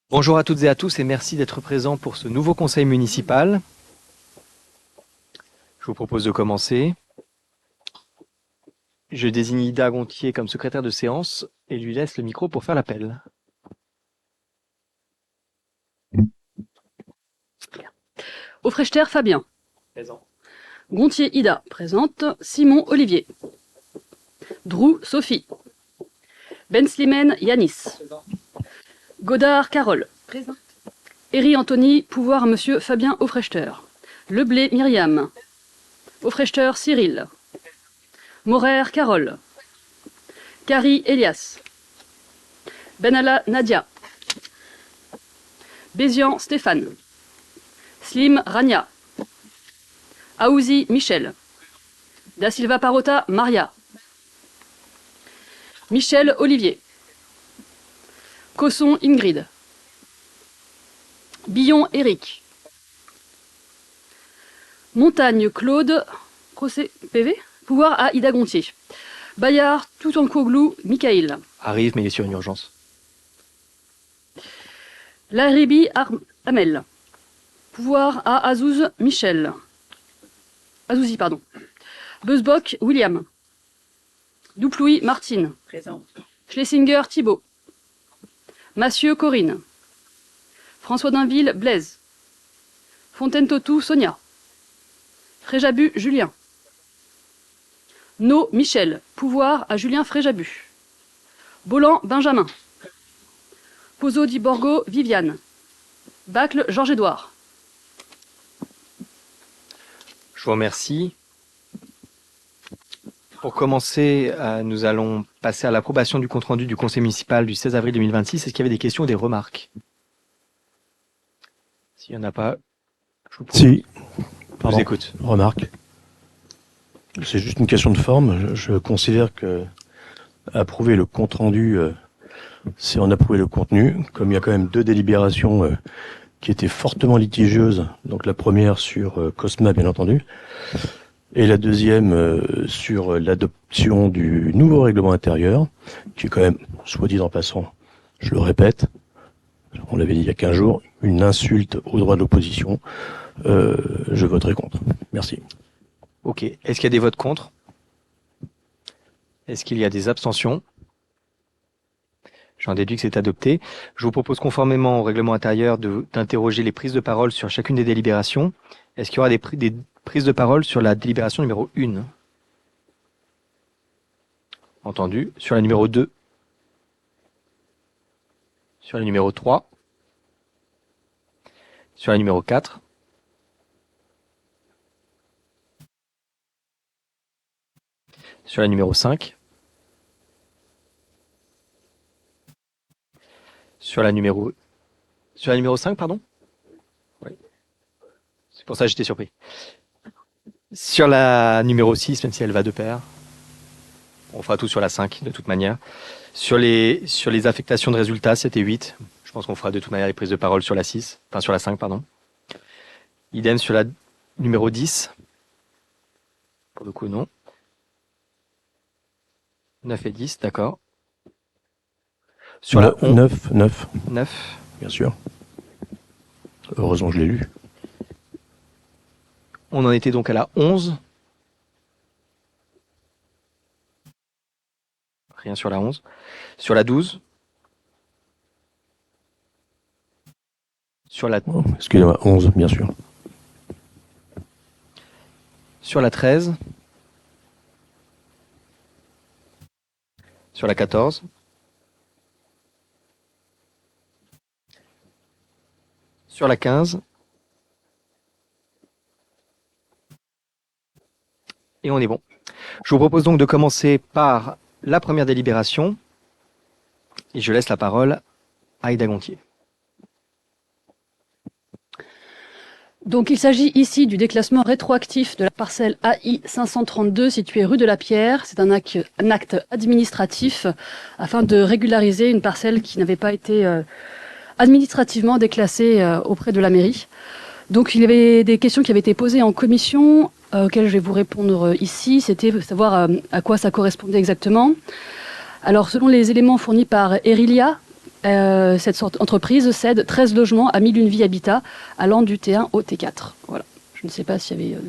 Bonjour à toutes et à tous et merci d'être présents pour ce nouveau conseil municipal. Je vous propose de commencer. Je désigne Ida Gontier comme secrétaire de séance et lui laisse le micro pour faire l'appel. Aufrechter Fabien. Présent. Gontier Ida, présente. Simon Olivier. Drou Sophie. Benslimen Yanis. Présent. Godard Carole. Présente. Eri Anthony, pouvoir à Monsieur Fabien Aufrechter. Leblé Myriam. Aufrechter Cyril. Morer Carole. Carrie Elias. Benalla Nadia. Bézian Stéphane. Slim Rania. Aouzi Michel. Da Silva Parota Maria. Michel Olivier. Cosson Ingrid. Billon Éric. Montagne Claude. Procès PV. Pouvoir à Ida Gontier. Bayard Toutankoglou Michael. Arrive mais il est sur une urgence. Laribi Amel. Pouvoir à Azouz Michel. Azouzi, pardon. Beusbock William. Douplouy Martine. Présent. Schlesinger Thibault. Massieu Corinne. François Dainville Blaise. Fontaine-Totou Sonia. Fréjabu Julien. No Michel. Pouvoir à Julien Fréjabu. Bolland Benjamin. Pozzo di Borgo Viviane. Bacle Georges-Édouard. Je vous remercie. Pour commencer, nous allons passer à l'approbation du compte-rendu du conseil municipal du 16 avril 2026. Est-ce qu'il y avait des questions ou des remarques? S'il n'y en a pas, je vous propose. Si, Je vous écoute. remarque. C'est juste une question de forme. Je considère que approuver le compte rendu, c'est en approuver le contenu. Comme il y a quand même deux délibérations qui étaient fortement litigieuses, donc la première sur Cosma, bien entendu, et la deuxième sur l'adoption du nouveau règlement intérieur, qui est quand même, soit dit en passant, je le répète, on l'avait dit il y a 15 jours, une insulte au droit de l'opposition. Je voterai contre. Merci. Ok. Est-ce qu'il y a des votes contre? Est-ce qu'il y a des abstentions? J'en déduis que c'est adopté. Je vous propose conformément au règlement intérieur d'interroger les prises de parole sur chacune des délibérations. Est-ce qu'il y aura des prises de parole sur la délibération numéro 1? Entendu. Sur la numéro 2? Sur la numéro 3? Sur la numéro 4? Sur la numéro 5? Sur la numéro 5, pardon? Oui. C'est pour ça que j'étais surpris. Sur la numéro 6, même si elle va de pair. On fera tout sur la 5, de toute manière. Sur les affectations de résultats, 7 et 8. Je pense qu'on fera de toute manière les prises de parole sur la 6. Enfin, sur la 5, pardon. Idem sur la numéro 10. Pour le coup, non. 9 et 10, d'accord. Sur la 11. 9, bien sûr. Heureusement, je l'ai lu. On en était donc à la 11. Rien sur la 11. Sur la 12. Sur la, Oh, excusez-moi, 11, bien sûr. sur la 13. Sur la 14. Sur la 15. Et on est bon. Je vous propose donc de commencer par la première délibération. Et je laisse la parole à Ida Gontier. Donc il s'agit ici du déclassement rétroactif de la parcelle AI 532 située rue de la Pierre. C'est un acte administratif afin de régulariser une parcelle qui n'avait pas été administrativement déclassée auprès de la mairie. Donc il y avait des questions qui avaient été posées en commission auxquelles je vais vous répondre ici. C'était savoir à quoi ça correspondait exactement. Alors selon les éléments fournis par Erilia, Cette entreprise cède 13 logements à 1001 Vie Habitat, allant du T1 au T4. Voilà. Je ne sais pas s'il y avait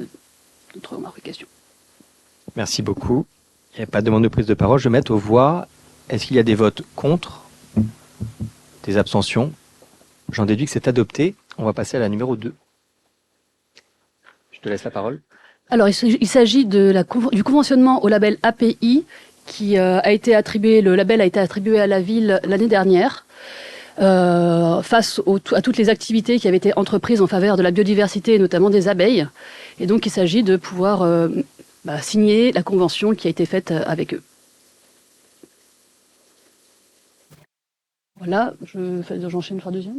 d'autres remarques ou questions. Merci beaucoup. Il n'y a pas de demande de prise de parole. Je vais mettre aux voix. Est-ce qu'il y a des votes contre? Des abstentions? J'en déduis que c'est adopté. On va passer à la numéro 2. Je te laisse la parole. Alors, il s'agit du conventionnement au label API qui a été attribué, le label a été attribué à la ville l'année dernière face à toutes les activités qui avaient été entreprises en faveur de la biodiversité et notamment des abeilles. Et donc, il s'agit de pouvoir signer la convention qui a été faite avec eux. Voilà, j'enchaîne sur la deuxième.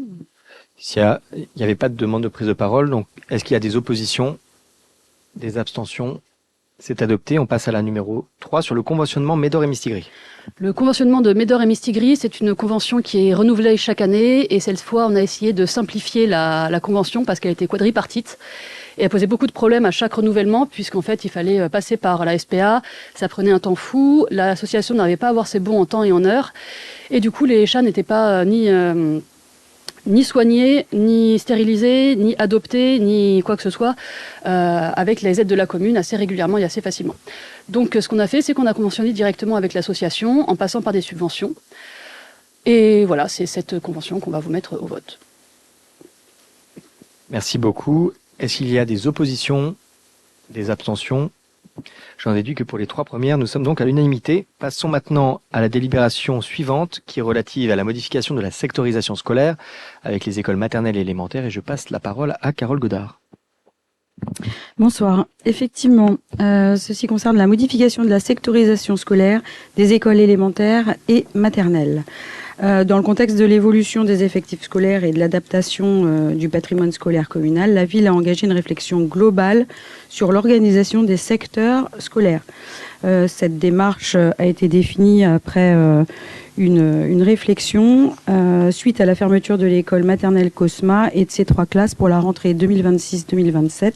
Il n'y avait pas de demande de prise de parole, donc est-ce qu'il y a des oppositions? Des abstentions? C'est adopté. On passe à la numéro 3 sur le conventionnement Médor et Mistigris. Le conventionnement de Médor et Mistigris, c'est une convention qui est renouvelée chaque année et cette fois, on a essayé de simplifier la convention parce qu'elle était quadripartite et elle posait beaucoup de problèmes à chaque renouvellement puisqu'en fait, il fallait passer par la SPA, ça prenait un temps fou, l'association n'arrivait pas à avoir ses bons en temps et en heure et du coup, les chats n'étaient pas ni soignés, ni stérilisés, ni adoptés, ni quoi que ce soit, avec les aides de la commune assez régulièrement et assez facilement. Donc ce qu'on a fait, c'est qu'on a conventionné directement avec l'association en passant par des subventions. Et voilà, c'est cette convention qu'on va vous mettre au vote. Merci beaucoup. Est-ce qu'il y a des oppositions, des abstentions? J'en déduis que pour les 3 premières, nous sommes donc à l'unanimité. Passons maintenant à la délibération suivante, qui est relative à la modification de la sectorisation scolaire avec les écoles maternelles et élémentaires. Et je passe la parole à Carole Godard. Bonsoir. Effectivement, ceci concerne la modification de la sectorisation scolaire des écoles élémentaires et maternelles. Dans le contexte de l'évolution des effectifs scolaires et de l'adaptation du patrimoine scolaire communal, la ville a engagé une réflexion globale sur l'organisation des secteurs scolaires. Cette démarche a été définie après une réflexion suite à la fermeture de l'école maternelle Cosma et de ses 3 classes pour la rentrée 2026-2027.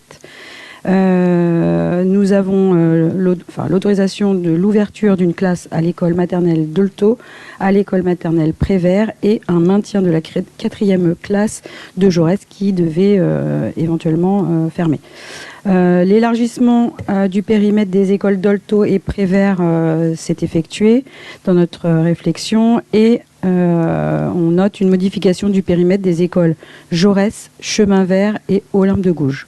Nous avons l'autorisation de l'ouverture d'une classe à l'école maternelle Dolto, à l'école maternelle Prévert et un maintien de la 4e classe de Jaurès qui devait éventuellement fermer. L'élargissement du périmètre des écoles Dolto et Prévert s'est effectué dans notre réflexion et on note une modification du périmètre des écoles Jaurès, Chemin Vert et Olympe de Gouges.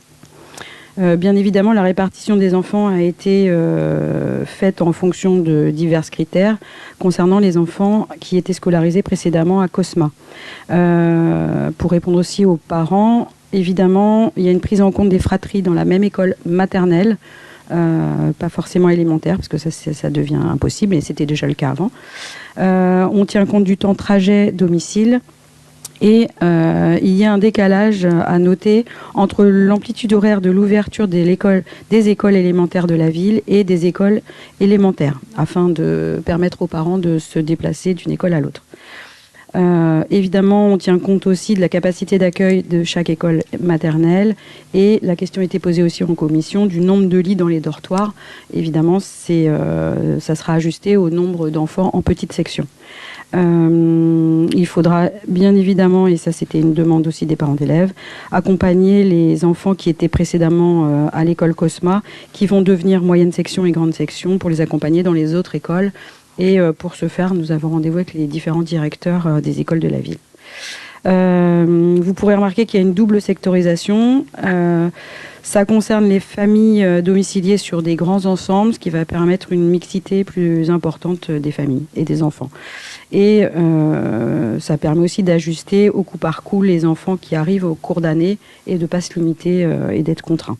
Bien évidemment, la répartition des enfants a été faite en fonction de divers critères concernant les enfants qui étaient scolarisés précédemment à Cosma. Pour répondre aussi aux parents, évidemment, il y a une prise en compte des fratries dans la même école maternelle, pas forcément élémentaire, parce que ça devient impossible, et c'était déjà le cas avant. On tient compte du temps trajet domicile. Et il y a un décalage à noter entre l'amplitude horaire de l'ouverture des écoles élémentaires de la ville et des écoles élémentaires, afin de permettre aux parents de se déplacer d'une école à l'autre. Évidemment, on tient compte aussi de la capacité d'accueil de chaque école maternelle et la question était posée aussi en commission du nombre de lits dans les dortoirs. Évidemment, ça sera ajusté au nombre d'enfants en petite section. Il faudra bien évidemment, et ça c'était une demande aussi des parents d'élèves, accompagner les enfants qui étaient précédemment à l'école Cosma, qui vont devenir moyenne section et grande section, pour les accompagner dans les autres écoles. Et pour ce faire, nous avons rendez-vous avec les différents directeurs des écoles de la ville. Vous pourrez remarquer qu'il y a une double sectorisation. Ça concerne les familles domiciliées sur des grands ensembles, ce qui va permettre une mixité plus importante des familles et des enfants. Et ça permet aussi d'ajuster au coup par coup les enfants qui arrivent au cours d'année et de ne pas se limiter et d'être contraints.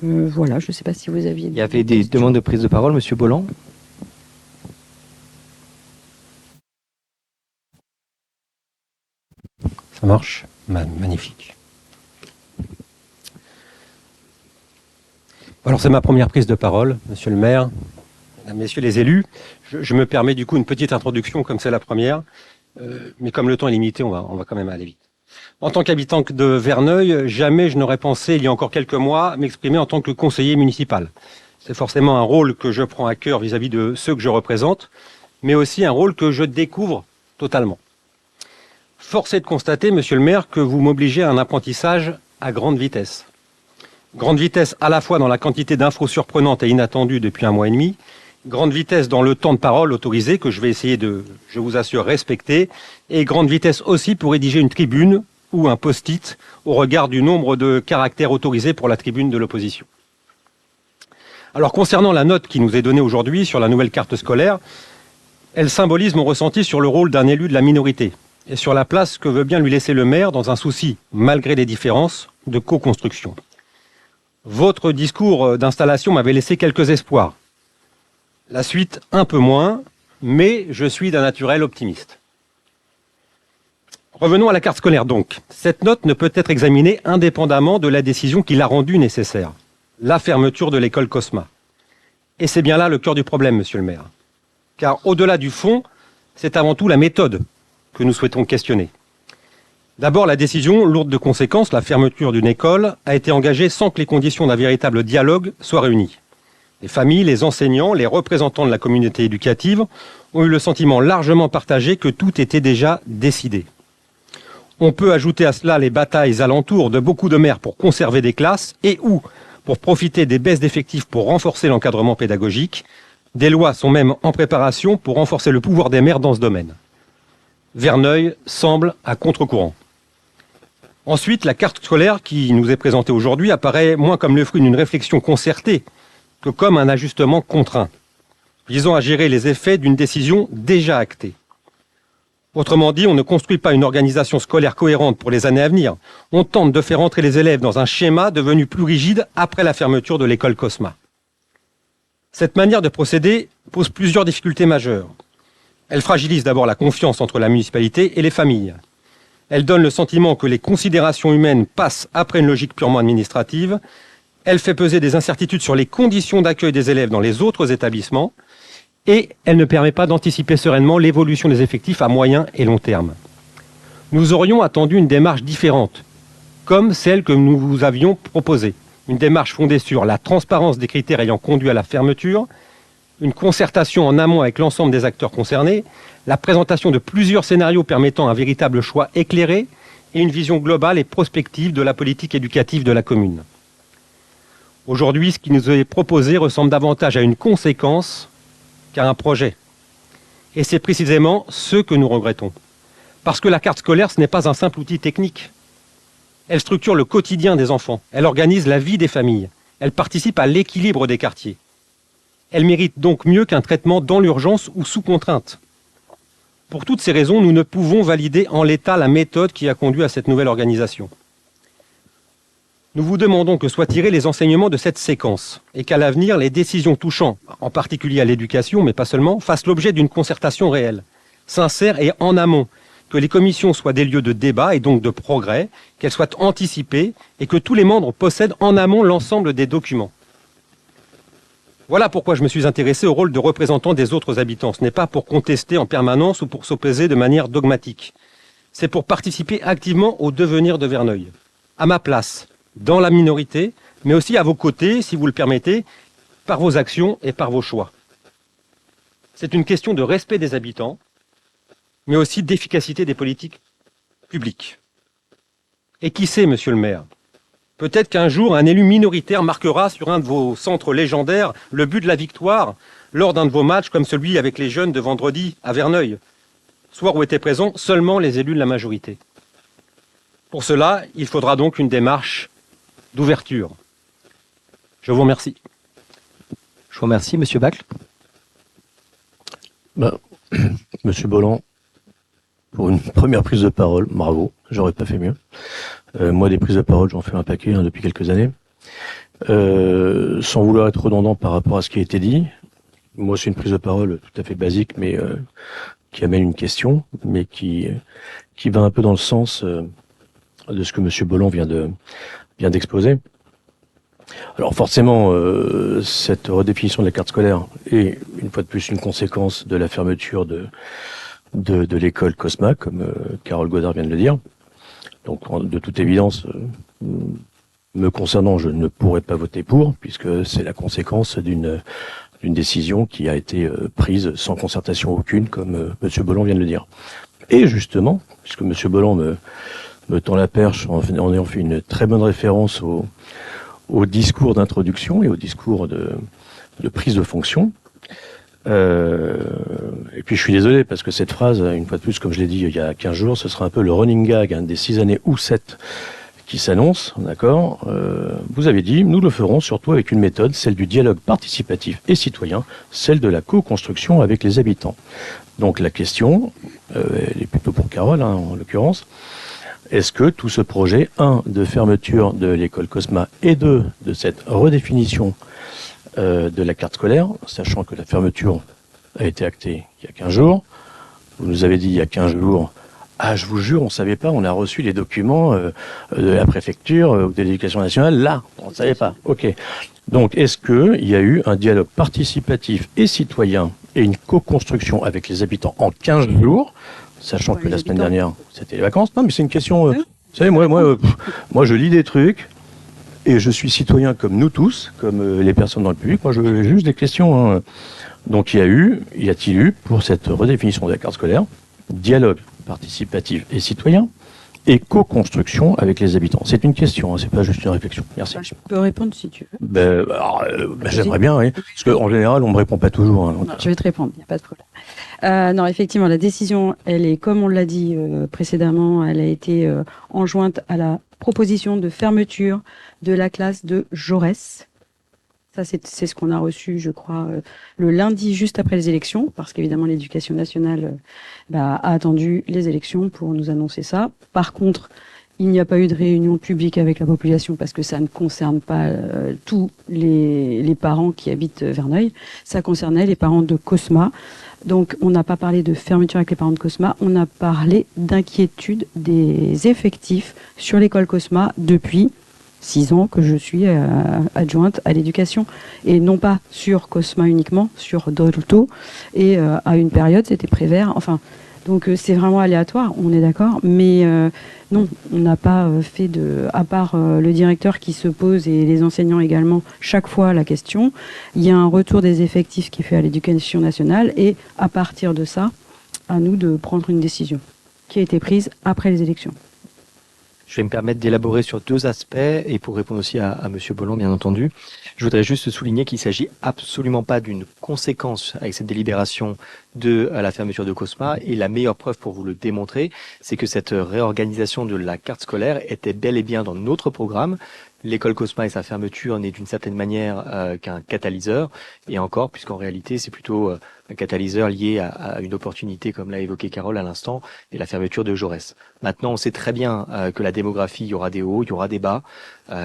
Voilà, je ne sais pas si vous aviez... Il y avait des demandes de prise de parole, Monsieur Bolland. Ça marche, magnifique. Alors c'est ma première prise de parole, Monsieur le maire, Mesdames, Messieurs les élus. Je me permets du coup une petite introduction comme c'est la première, mais comme le temps est limité, on va quand même aller vite. En tant qu'habitant de Verneuil, jamais je n'aurais pensé, il y a encore quelques mois, m'exprimer en tant que conseiller municipal. C'est forcément un rôle que je prends à cœur vis-à-vis de ceux que je représente, mais aussi un rôle que je découvre totalement. Force est de constater, monsieur le maire, que vous m'obligez à un apprentissage à grande vitesse. Grande vitesse à la fois dans la quantité d'infos surprenantes et inattendues depuis 1 mois et demi, grande vitesse dans le temps de parole autorisé que je vais essayer de, je vous assure, respecter, et grande vitesse aussi pour rédiger une tribune ou un post-it au regard du nombre de caractères autorisés pour la tribune de l'opposition. Alors concernant la note qui nous est donnée aujourd'hui sur la nouvelle carte scolaire, elle symbolise mon ressenti sur le rôle d'un élu de la minorité et sur la place que veut bien lui laisser le maire dans un souci, malgré les différences, de co-construction. Votre discours d'installation m'avait laissé quelques espoirs. La suite, un peu moins, mais je suis d'un naturel optimiste. Revenons à la carte scolaire donc. Cette note ne peut être examinée indépendamment de la décision qui l'a rendue nécessaire, la fermeture de l'école Cosma. Et c'est bien là le cœur du problème, monsieur le maire. Car au-delà du fond, c'est avant tout la méthode que nous souhaitons questionner. D'abord, la décision, lourde de conséquences, la fermeture d'une école, a été engagée sans que les conditions d'un véritable dialogue soient réunies. Les familles, les enseignants, les représentants de la communauté éducative ont eu le sentiment largement partagé que tout était déjà décidé. On peut ajouter à cela les batailles alentour de beaucoup de maires pour conserver des classes et ou pour profiter des baisses d'effectifs pour renforcer l'encadrement pédagogique. Des lois sont même en préparation pour renforcer le pouvoir des maires dans ce domaine. Verneuil semble à contre-courant. Ensuite, la carte scolaire qui nous est présentée aujourd'hui apparaît moins comme le fruit d'une réflexion concertée que comme un ajustement contraint, visant à gérer les effets d'une décision déjà actée. Autrement dit, on ne construit pas une organisation scolaire cohérente pour les années à venir. On tente de faire entrer les élèves dans un schéma devenu plus rigide après la fermeture de l'école Cosma. Cette manière de procéder pose plusieurs difficultés majeures. Elle fragilise d'abord la confiance entre la municipalité et les familles. Elle donne le sentiment que les considérations humaines passent après une logique purement administrative. Elle fait peser des incertitudes sur les conditions d'accueil des élèves dans les autres établissements. Et elle ne permet pas d'anticiper sereinement l'évolution des effectifs à moyen et long terme. Nous aurions attendu une démarche différente, comme celle que nous vous avions proposée. Une démarche fondée sur la transparence des critères ayant conduit à la fermeture, une concertation en amont avec l'ensemble des acteurs concernés, la présentation de plusieurs scénarios permettant un véritable choix éclairé et une vision globale et prospective de la politique éducative de la commune. Aujourd'hui, ce qui nous est proposé ressemble davantage à une conséquence qu'à un projet. Et c'est précisément ce que nous regrettons. Parce que la carte scolaire, ce n'est pas un simple outil technique. Elle structure le quotidien des enfants, elle organise la vie des familles, elle participe à l'équilibre des quartiers. Elle mérite donc mieux qu'un traitement dans l'urgence ou sous contrainte. Pour toutes ces raisons, nous ne pouvons valider en l'état la méthode qui a conduit à cette nouvelle organisation. Nous vous demandons que soient tirés les enseignements de cette séquence et qu'à l'avenir, les décisions touchant, en particulier à l'éducation, mais pas seulement, fassent l'objet d'une concertation réelle, sincère et en amont, que les commissions soient des lieux de débat et donc de progrès, qu'elles soient anticipées et que tous les membres possèdent en amont l'ensemble des documents. Voilà pourquoi je me suis intéressé au rôle de représentant des autres habitants. Ce n'est pas pour contester en permanence ou pour s'opposer de manière dogmatique. C'est pour participer activement au devenir de Verneuil, à ma place, dans la minorité, mais aussi à vos côtés, si vous le permettez, par vos actions et par vos choix. C'est une question de respect des habitants, mais aussi d'efficacité des politiques publiques. Et qui sait, monsieur le maire, peut-être qu'un jour, un élu minoritaire marquera sur un de vos centres légendaires le but de la victoire lors d'un de vos matchs comme celui avec les jeunes de vendredi à Verneuil, soir où étaient présents seulement les élus de la majorité. Pour cela, il faudra donc une démarche d'ouverture. Je vous remercie. Je vous remercie, monsieur Bacle. Monsieur Bolland, pour une première prise de parole, bravo, j'aurais pas fait mieux. Moi, des prises de parole, j'en fais un paquet depuis quelques années. Sans vouloir être redondant par rapport à ce qui a été dit, moi, c'est une prise de parole tout à fait basique, mais qui amène une question, mais qui va un peu dans le sens de ce que monsieur Bolland vient d'exposer. Alors forcément, cette redéfinition de la carte scolaire est, une fois de plus, une conséquence de la fermeture de l'école Cosma, comme Carole Godard vient de le dire. Donc, de toute évidence, me concernant, je ne pourrais pas voter pour, puisque c'est la conséquence d'une décision qui a été prise sans concertation aucune, comme monsieur Bolland vient de le dire. Et justement, puisque M. Bolland me tend la perche en ayant fait une très bonne référence au discours d'introduction et au discours de prise de fonction. Et puis je suis désolé parce que cette phrase, une fois de plus, comme je l'ai dit il y a 15 jours, ce sera un peu le running gag des 6 années ou 7 qui s'annonce, d'accord. Vous avez dit, nous le ferons surtout avec une méthode, celle du dialogue participatif et citoyen, celle de la co-construction avec les habitants. Donc la question, elle est plutôt pour Carole, en l'occurrence, est-ce que tout ce projet, 1, de fermeture de l'école Cosma et 2, de cette redéfinition de la carte scolaire, sachant que la fermeture a été actée il y a 15 jours, vous nous avez dit il y a 15 jours, ah, je vous jure, on ne savait pas, on a reçu les documents de la préfecture ou de l'éducation nationale, là, on ne savait pas. Ok. Donc, est-ce qu'il y a eu un dialogue participatif et citoyen et une co-construction avec les habitants en 15 jours, sachant que la semaine dernière, c'était les vacances? Non, mais c'est une question... vous savez, moi, je lis des trucs et je suis citoyen comme nous tous, comme les personnes dans le public. Moi, je veux juste des questions. Hein. Donc, y a-t-il eu, pour cette redéfinition de la carte scolaire, dialogue participatif et citoyen et co-construction avec les habitants? C'est une question, hein, c'est pas juste une réflexion. Merci. Je peux répondre si tu veux. J'aimerais bien, oui. Parce qu'en général, on me répond pas toujours. Hein, donc... Non, je vais te répondre, il n'y a pas de problème. Non, effectivement, la décision, elle est, comme on l'a dit précédemment, elle a été enjointe à la proposition de fermeture de la classe de Jaurès. Ça, c'est ce qu'on a reçu, je crois, le lundi juste après les élections, parce qu'évidemment, l'Éducation nationale a attendu les élections pour nous annoncer ça. Par contre, il n'y a pas eu de réunion publique avec la population parce que ça ne concerne pas tous les parents qui habitent Verneuil. Ça concernait les parents de Cosma. Donc, on n'a pas parlé de fermeture avec les parents de Cosma, on a parlé d'inquiétude des effectifs sur l'école Cosma depuis 6 ans que je suis adjointe à l'éducation, et non pas sur Cosma uniquement, sur Dolto, et à une période c'était Prévert, enfin, donc c'est vraiment aléatoire, on est d'accord, mais non, on n'a pas fait à part le directeur qui se pose et les enseignants également, chaque fois la question, il y a un retour des effectifs qui est fait à l'éducation nationale, et à partir de ça, à nous de prendre une décision qui a été prise après les élections. Je vais me permettre d'élaborer sur 2 aspects et pour répondre aussi à Monsieur Bolland, bien entendu. Je voudrais juste souligner qu'il ne s'agit absolument pas d'une conséquence avec cette délibération de la fermeture de Cosma. Et la meilleure preuve pour vous le démontrer, c'est que cette réorganisation de la carte scolaire était bel et bien dans notre programme. L'école Cosma et sa fermeture n'est d'une certaine manière qu'un catalyseur, et encore, puisqu'en réalité, c'est plutôt un catalyseur lié à une opportunité, comme l'a évoqué Carole à l'instant, et la fermeture de Jaurès. Maintenant, on sait très bien que la démographie, il y aura des hauts, il y aura des bas,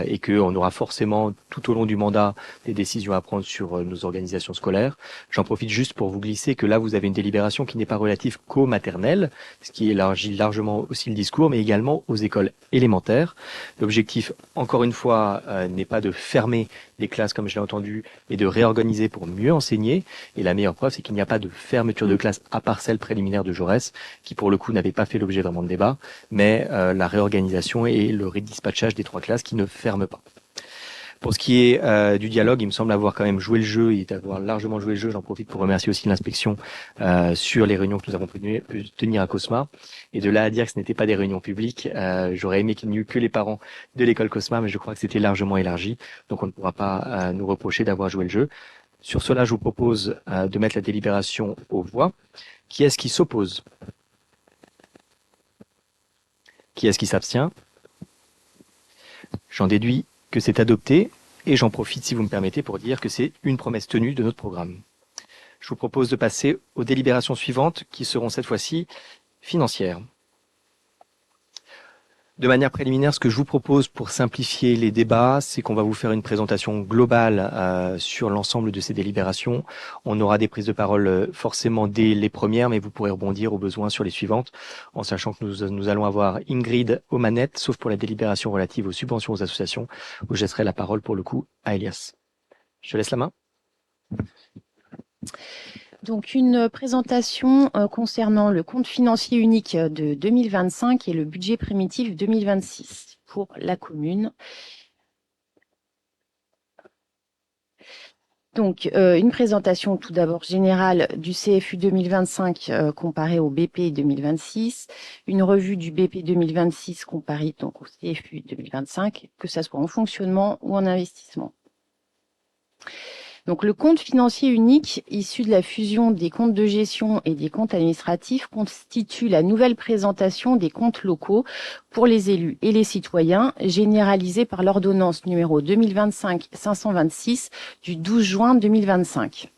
et qu'on aura forcément, tout au long du mandat, des décisions à prendre sur nos organisations scolaires. J'en profite juste pour vous glisser que là, vous avez une délibération qui n'est pas relative qu'aux maternelles, ce qui élargit largement aussi le discours, mais également aux écoles élémentaires. L'objectif, encore une fois, n'est pas de fermer les classes comme je l'ai entendu, mais de réorganiser pour mieux enseigner. Et la meilleure preuve, c'est qu'il n'y a pas de fermeture de classe à part celle préliminaire de Jaurès, qui pour le coup n'avait pas fait l'objet vraiment de débat, mais la réorganisation et le redispatchage des 3 classes qui ne ferment pas. Pour ce qui est du dialogue, il me semble avoir quand même joué le jeu et d'avoir largement joué le jeu. J'en profite pour remercier aussi l'inspection sur les réunions que nous avons pu tenir à Cosma. Et de là à dire que ce n'était pas des réunions publiques, j'aurais aimé qu'il n'y eût que les parents de l'école Cosma, mais je crois que c'était largement élargi. Donc on ne pourra pas nous reprocher d'avoir joué le jeu. Sur cela, je vous propose de mettre la délibération aux voix. Qui est-ce qui s'oppose? Qui est-ce qui s'abstient? J'en déduis que c'est adopté, et j'en profite, si vous me permettez, pour dire que c'est une promesse tenue de notre programme. Je vous propose de passer aux délibérations suivantes, qui seront cette fois-ci financières. De manière préliminaire, ce que je vous propose pour simplifier les débats, c'est qu'on va vous faire une présentation globale sur l'ensemble de ces délibérations. On aura des prises de parole forcément dès les premières, mais vous pourrez rebondir au besoin sur les suivantes, en sachant que nous allons avoir Ingrid aux manettes, sauf pour la délibération relative aux subventions aux associations, où je laisserai la parole pour le coup à Elias. Je te laisse la main. Donc, une présentation concernant le compte financier unique de 2025 et le budget primitif 2026 pour la commune. Donc, une présentation tout d'abord générale du CFU 2025 comparé au BP 2026, une revue du BP 2026 comparée donc au CFU 2025, que ça soit en fonctionnement ou en investissement. Donc, le compte financier unique issu de la fusion des comptes de gestion et des comptes administratifs constitue la nouvelle présentation des comptes locaux pour les élus et les citoyens, généralisée par l'ordonnance numéro 2025-526 du 12 juin 2025.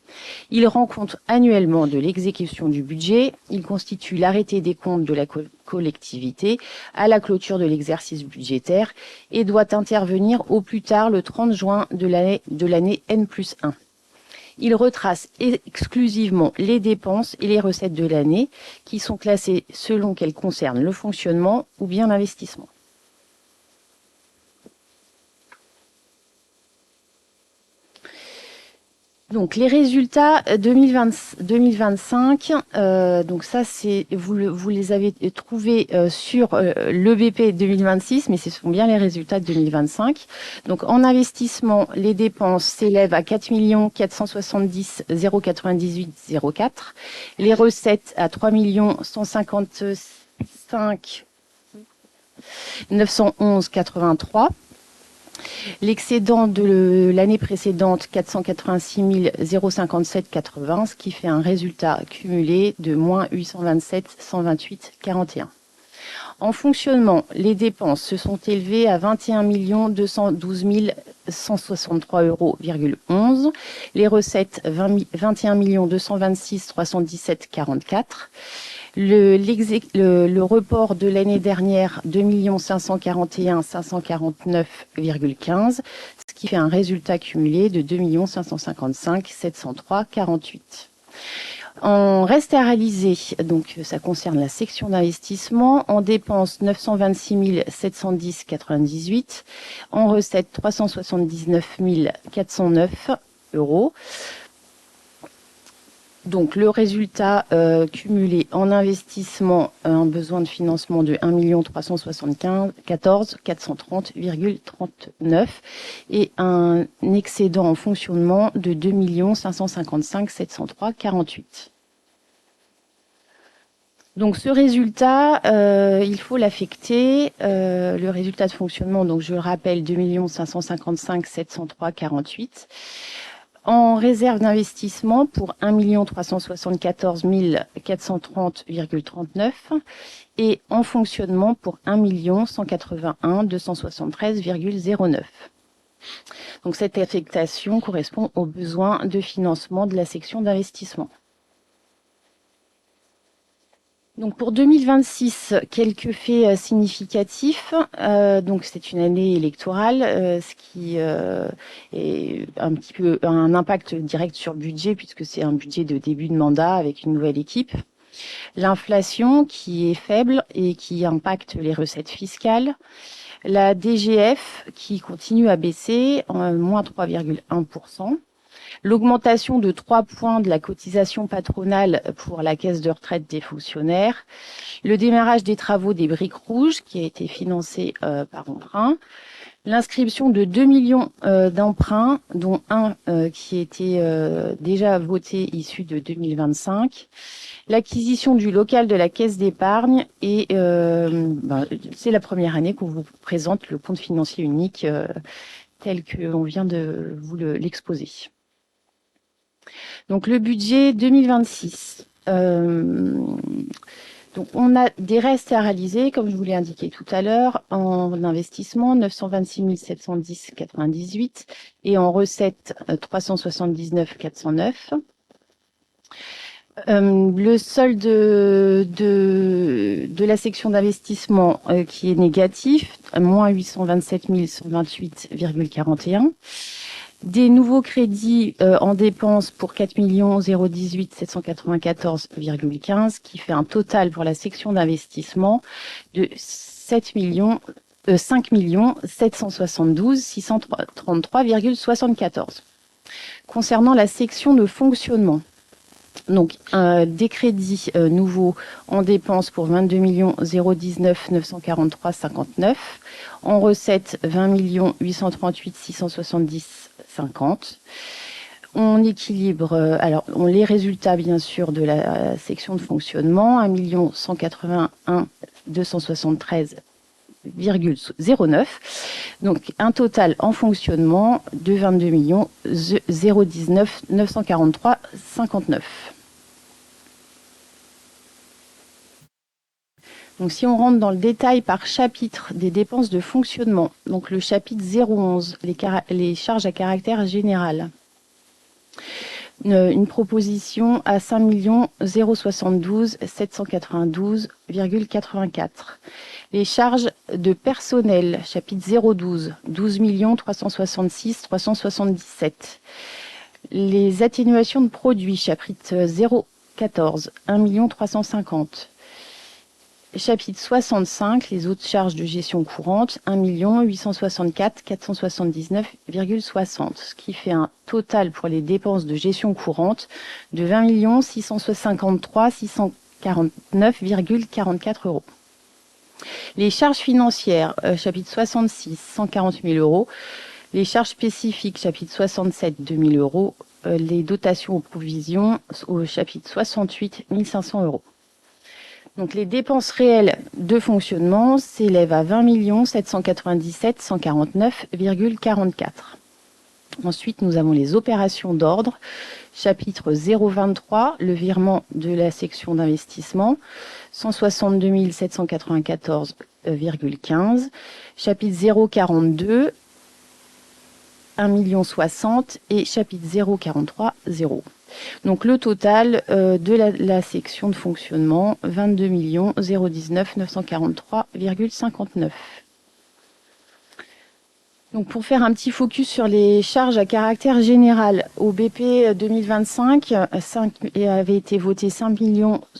Il rend compte annuellement de l'exécution du budget. Il constitue l'arrêté des comptes de la collectivité à la clôture de l'exercice budgétaire et doit intervenir au plus tard le 30 juin de l'année N+1. Il retrace exclusivement les dépenses et les recettes de l'année qui sont classées selon qu'elles concernent le fonctionnement ou bien l'investissement. Donc les résultats 2025, donc ça c'est vous les avez trouvés sur le BP 2026, mais ce sont bien les résultats de 2025. Donc en investissement, les dépenses s'élèvent à 4 470 098 04, les recettes à 3 155 911 83. L'excédent de l'année précédente, 486 057 80, ce qui fait un résultat cumulé de moins 827 128 41. En fonctionnement, les dépenses se sont élevées à 21 212 163,11 €, les recettes 21 226 317 44. Le report de l'année dernière, 2 541 549,15, ce qui fait un résultat cumulé de 2 555 703 48. En reste à réaliser, donc ça concerne la section d'investissement, en dépenses 926 710 98, en recettes 379 409 €. Donc le résultat cumulé en investissement, un besoin de financement de 1 374 430,39 et un excédent en fonctionnement de 2 555 703 48. Donc ce résultat, il faut l'affecter. Le résultat de fonctionnement, donc je le rappelle, 2 555 703 48. En réserve d'investissement pour 1 374 430,39 et en fonctionnement pour 1 181 273,09. Donc cette affectation correspond aux besoins de financement de la section d'investissement. Donc pour 2026, quelques faits significatifs. Donc c'est une année électorale, ce qui est un petit peu un impact direct sur le budget puisque c'est un budget de début de mandat avec une nouvelle équipe. L'inflation qui est faible et qui impacte les recettes fiscales. La DGF qui continue à baisser en moins 3,1%. L'augmentation de 3 points de la cotisation patronale pour la caisse de retraite des fonctionnaires, le démarrage des travaux des briques rouges qui a été financé par emprunt, l'inscription de 2 millions d'emprunts, dont un qui était déjà voté issu de 2025, l'acquisition du local de la caisse d'épargne et c'est la première année qu'on vous présente le compte financier unique tel qu'on vient de vous l'exposer. Donc le budget 2026. Donc on a des restes à réaliser, comme je vous l'ai indiqué tout à l'heure, en investissement 926 710 98 et en recettes 379 409. Le solde de la section d'investissement qui est négatif, moins 827 128,41. Des nouveaux crédits en dépenses pour 4 018 794,15, qui fait un total pour la section d'investissement de 5 772 633,74. Concernant la section de fonctionnement, donc des crédits nouveaux en dépenses pour 22 019 943 59, en recettes 20 838 670 50. On équilibre les résultats, bien sûr, de la section de fonctionnement, 1 181 273,09. Donc, un total en fonctionnement de 22 019 943,59. Donc, si on rentre dans le détail par chapitre des dépenses de fonctionnement, donc le chapitre 011, les charges à caractère général, une proposition à 5 072 792,84. Les charges de personnel, chapitre 012, 12 366 377. Les atténuations de produits, chapitre 014, 1 350. Chapitre 65, les autres charges de gestion courante, 1 864 479,60, ce qui fait un total pour les dépenses de gestion courante de 20 653 649,44 euros. Les charges financières, chapitre 66, 140 000 euros. Les charges spécifiques, chapitre 67, 2 000 euros. Les dotations aux provisions, au chapitre 68, 1 500 euros. Donc, les dépenses réelles de fonctionnement s'élèvent à 20 797 149,44. Ensuite, nous avons les opérations d'ordre. Chapitre 023, le virement de la section d'investissement, 162 794,15. Chapitre 042, 1 060 et chapitre 043, 0. Donc le total de la section de fonctionnement, 22 019 943,59. Donc pour faire un petit focus sur les charges à caractère général, au BP 2025 avait été voté 5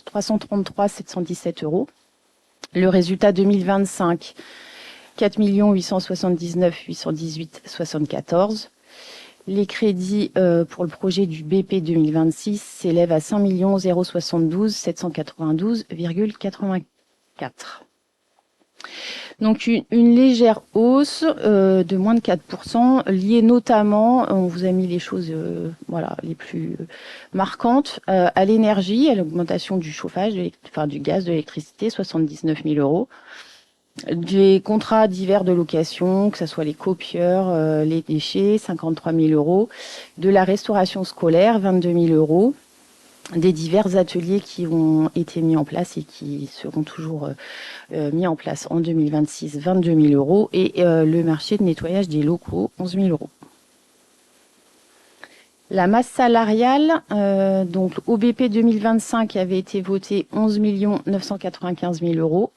333 717 euros. Le résultat 2025, 4 879 818 74. Les crédits pour le projet du BP 2026 s'élèvent à 5 072 792,84. Donc une légère hausse de moins de 4%, liée notamment, on vous a mis les choses les plus marquantes, à l'énergie, à l'augmentation du chauffage, du gaz, de l'électricité, 79 000 euros. Des contrats divers de location, que ce soit les copieurs, les déchets, 53 000 euros. De la restauration scolaire, 22 000 euros. Des divers ateliers qui ont été mis en place et qui seront toujours mis en place en 2026, 22 000 euros. Et le marché de nettoyage des locaux, 11 000 euros. La masse salariale, donc au BP 2025 avait été voté 11 995 000 euros.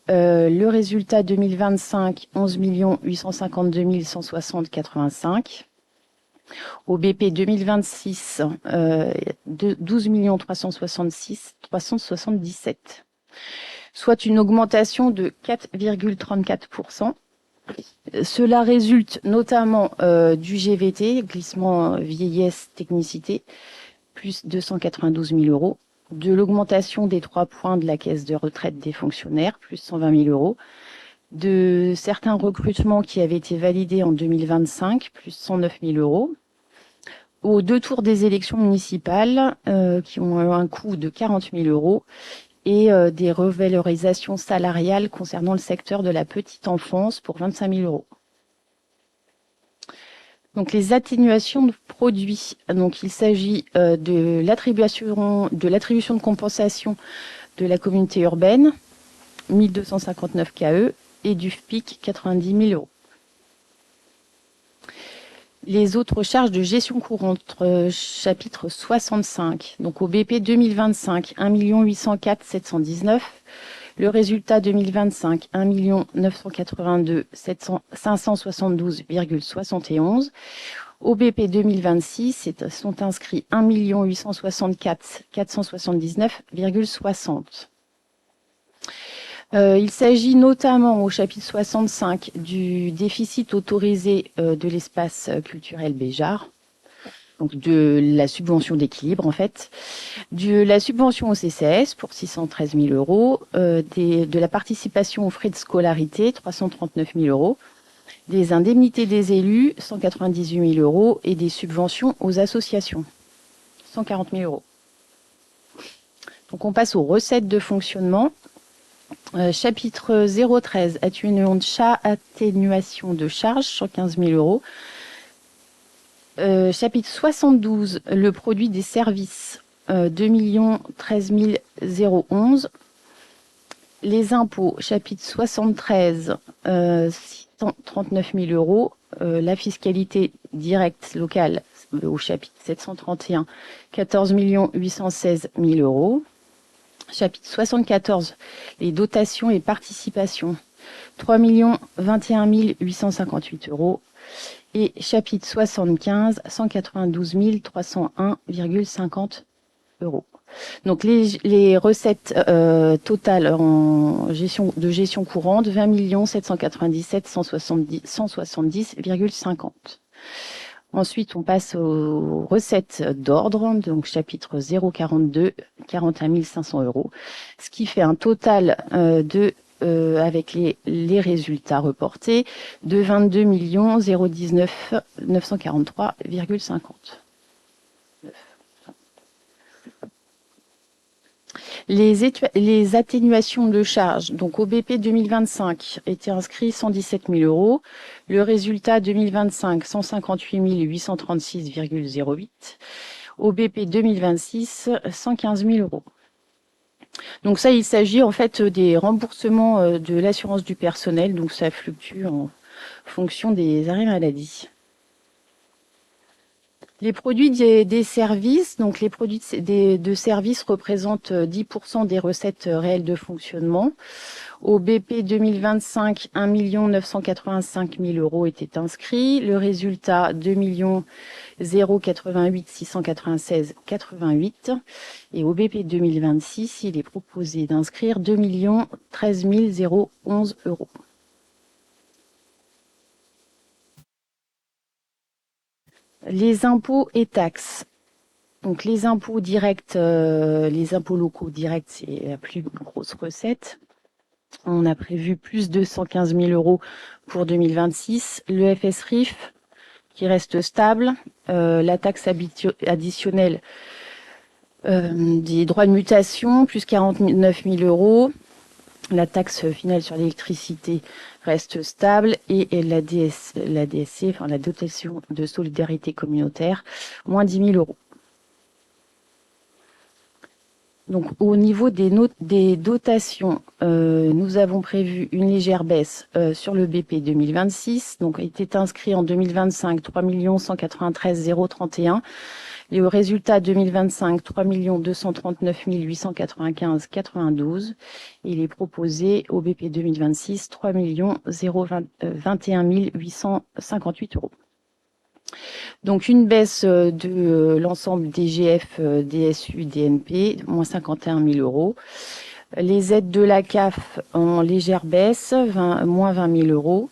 Le résultat 2025, 11 852 160,85. Au BP 2026, 12 366 377. Soit une augmentation de 4,34%. Cela résulte notamment du GVT, glissement vieillesse technicité, plus 292 000 euros. De l'augmentation des 3 points de la caisse de retraite des fonctionnaires, plus 120 000 euros, de certains recrutements qui avaient été validés en 2025, plus 109 000 euros, aux 2 tours des élections municipales qui ont un coût de 40 000 euros, et des revalorisations salariales concernant le secteur de la petite enfance pour 25 000 euros. Donc les atténuations de produits. Donc il s'agit de l'attribution de compensation de la communauté urbaine, 1259 KE, et du FPIC, 90 000 euros. Les autres charges de gestion courante, chapitre 65. Donc au BP 2025, 1 804 719. Le résultat 2025, 1 982 572,71. Au BP 2026, sont inscrits 1 864 479,60. Il s'agit notamment au chapitre 65 du déficit autorisé de l'espace culturel Béjart, donc de la subvention d'équilibre en fait, de la subvention au CCS pour 613 000 euros, de la participation aux frais de scolarité, 339 000 euros, des indemnités des élus, 198 000 euros, et des subventions aux associations, 140 000 euros. Donc on passe aux recettes de fonctionnement. Chapitre 013, atténuation de charges, 115 000 euros. Chapitre 72, le produit des services, 2 13 011. Les impôts, chapitre 73, 639 000 euros. La fiscalité directe locale, au chapitre 731, 14 816 000 euros. Chapitre 74, les dotations et participations, 3 21 858 euros. Et chapitre 75, 192 301,50 euros. Donc les recettes totales en gestion courante, 20 797 170,50. Ensuite, on passe aux recettes d'ordre, donc chapitre 042, 41 500 euros, ce qui fait un total avec les résultats reportés, de 22 019 943,50. Les atténuations de charges, donc au BP 2025, étaient inscrits 117 000 euros. Le résultat 2025, 158 836,08. Au BP 2026, 115 000 euros. Donc ça, il s'agit en fait des remboursements de l'assurance du personnel, donc ça fluctue en fonction des arrêts maladie. Les produits des services, donc les produits de services représentent 10% des recettes réelles de fonctionnement. Au BP 2025, 1 985 000 euros étaient inscrits. Le résultat, 2 088 696,88. Et au BP 2026, il est proposé d'inscrire 2 13 011 euros. Les impôts et taxes. Donc les impôts directs, les impôts locaux directs, c'est la plus grosse recette. On a prévu plus de 115 000 euros pour 2026. Le FSRIF qui reste stable. La taxe additionnelle des droits de mutation, plus 49 000 euros. La taxe finale sur l'électricité reste stable et la DSC, enfin la dotation de solidarité communautaire, moins 10 000 euros. Donc au niveau des dotations, nous avons prévu une légère baisse sur le BP 2026. Donc il était inscrit en 2025 3 193 031. Et au résultat 2025, 3 239 895,92. Il est proposé au BP 2026, 3 021 858 euros. Donc une baisse de l'ensemble DGF, DSU, DNP, moins 51 000 euros. Les aides de la CAF en légère baisse, moins 20 000 euros.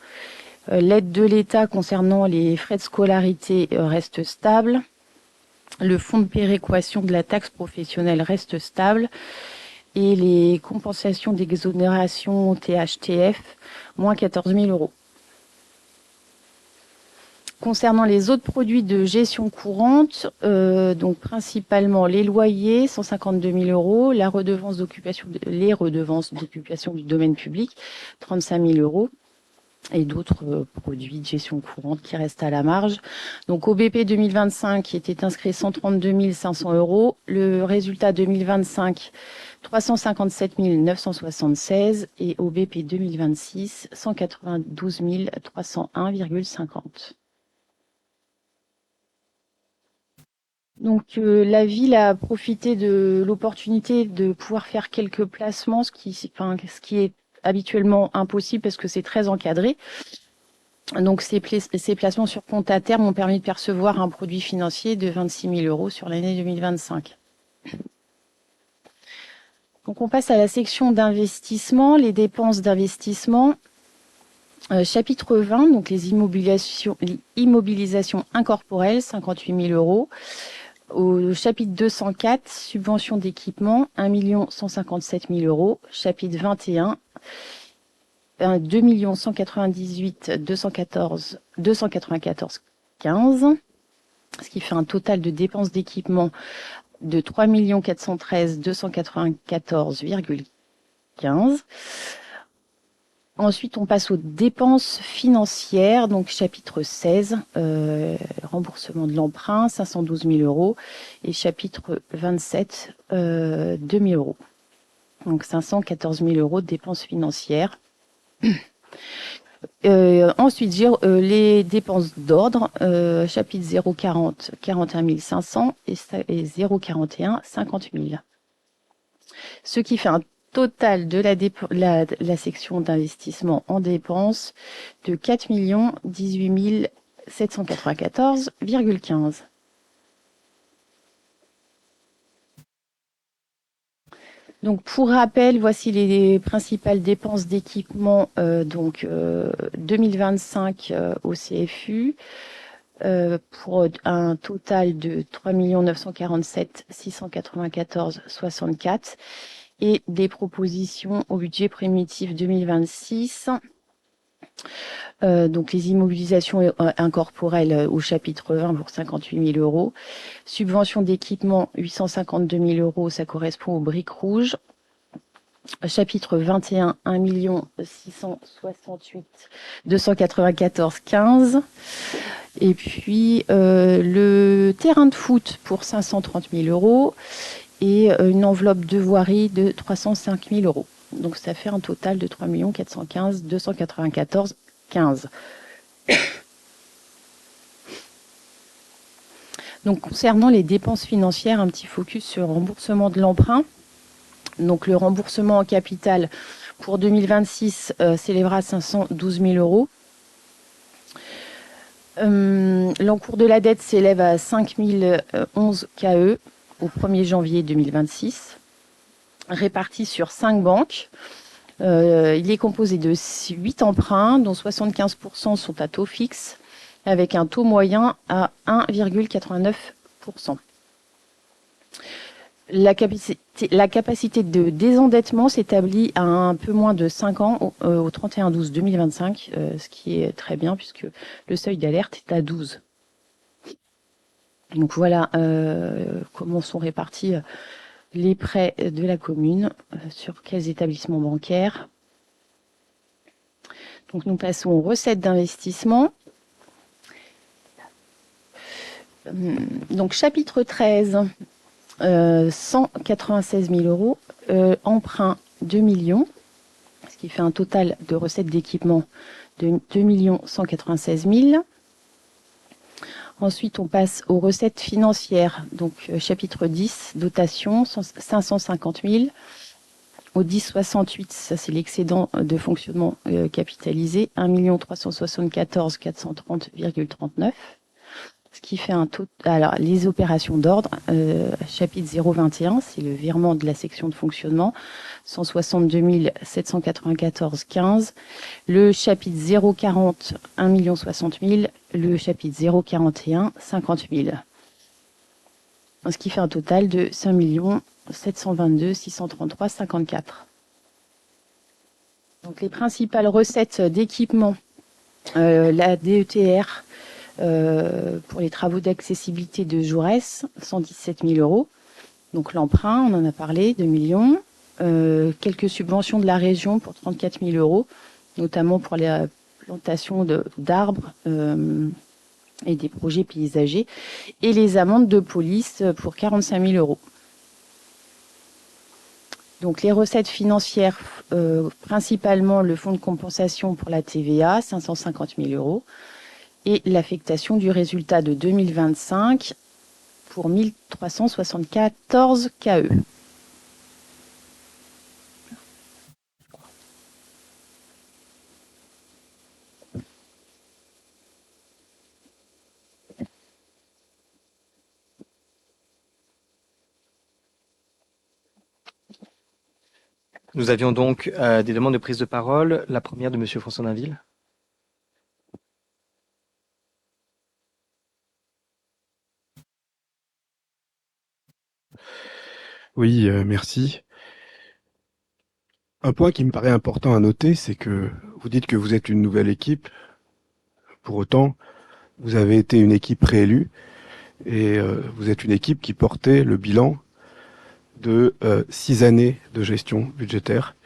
L'aide de l'État concernant les frais de scolarité reste stable. Le fonds de péréquation de la taxe professionnelle reste stable et les compensations d'exonération THTF, moins 14 000 euros. Concernant les autres produits de gestion courante, donc principalement les loyers, 152 000 euros, les redevances d'occupation du domaine public, 35 000 euros. Et d'autres produits de gestion courante qui restent à la marge. Donc au BP 2025, il était inscrit 132 500 euros. Le résultat 2025, 357 976. Et au BP 2026, 192 301,50. Donc la ville a profité de l'opportunité de pouvoir faire quelques placements, ce qui est habituellement impossible parce que c'est très encadré. Donc ces placements sur compte à terme ont permis de percevoir un produit financier de 26 000 euros sur l'année 2025. Donc on passe à la section d'investissement, les dépenses d'investissement. Chapitre 20, donc les immobilisations incorporelles, 58 000 euros. Au chapitre 204, subvention d'équipement, 1 157 000 euros. Chapitre 21, 2 198 294 15, ce qui fait un total de dépenses d'équipement de 3 413 294,15. Ensuite, on passe aux dépenses financières, donc chapitre 16, remboursement de l'emprunt, 512 000 euros, et chapitre 27, 2 000 euros. Donc 514 000 euros de dépenses financières. Ensuite, les dépenses d'ordre, chapitre 040, 41 500 et 041, 50 000. Ce qui fait un total de la section d'investissement en dépenses de 4 18 794,15. Donc, pour rappel, voici les principales dépenses d'équipement 2025 au CFU pour un total de 3 947 694,64 et des propositions au budget primitif 2026. Donc les immobilisations incorporelles au chapitre 1 pour 58 000 euros. Subvention d'équipement 852 000 euros, ça correspond au briques rouges. Chapitre 21, 1 668 294,15. Et puis le terrain de foot pour 530 000 euros et une enveloppe de voirie de 305 000 euros. Donc ça fait un total de 3 415 294,15. Donc concernant les dépenses financières, un petit focus sur le remboursement de l'emprunt. Donc le remboursement en capital pour 2026 s'élèvera à 512 000 euros. L'encours de la dette s'élève à 5 011 KE au 1er janvier 2026, réparti sur 5 banques. Il est composé de 8 emprunts, dont 75% sont à taux fixe, avec un taux moyen à 1,89%. La capacité de désendettement s'établit à un peu moins de 5 ans au 31/12/2025, ce qui est très bien puisque le seuil d'alerte est à 12. Donc voilà comment sont répartis les prêts de la commune sur quels établissements bancaires. Donc nous passons aux recettes d'investissement. Donc chapitre 13. 196 000 euros, emprunt 2 millions, ce qui fait un total de recettes d'équipement de 2 196 000. Ensuite, on passe aux recettes financières, donc chapitre 10, dotation 550 000. Au 10,68, ça c'est l'excédent de fonctionnement capitalisé, 1 374 430,39. Ce qui fait un taux. Alors, les opérations d'ordre, chapitre 021, c'est le virement de la section de fonctionnement, 162 794,15. Le chapitre 040, 1 060 000. Le chapitre 041, 50 000. Ce qui fait un total de 5 722 633,54. Donc, les principales recettes d'équipement, la DETR, pour les travaux d'accessibilité de Jaurès, 117 000 euros. Donc l'emprunt, on en a parlé, 2 millions. Quelques subventions de la région pour 34 000 euros, notamment pour la plantation d'arbres et des projets paysagers. Et les amendes de police pour 45 000 euros. Donc les recettes financières, principalement le fonds de compensation pour la TVA, 550 000 euros. Et l'affectation du résultat de 2025 pour 1374 KE. Nous avions donc des demandes de prise de parole. La première de Monsieur François Nainville. Oui, merci. Un point qui me paraît important à noter, c'est que vous dites que vous êtes une nouvelle équipe. Pour autant, vous avez été une équipe réélue et vous êtes une équipe qui portait le bilan de 6 années de gestion budgétaire.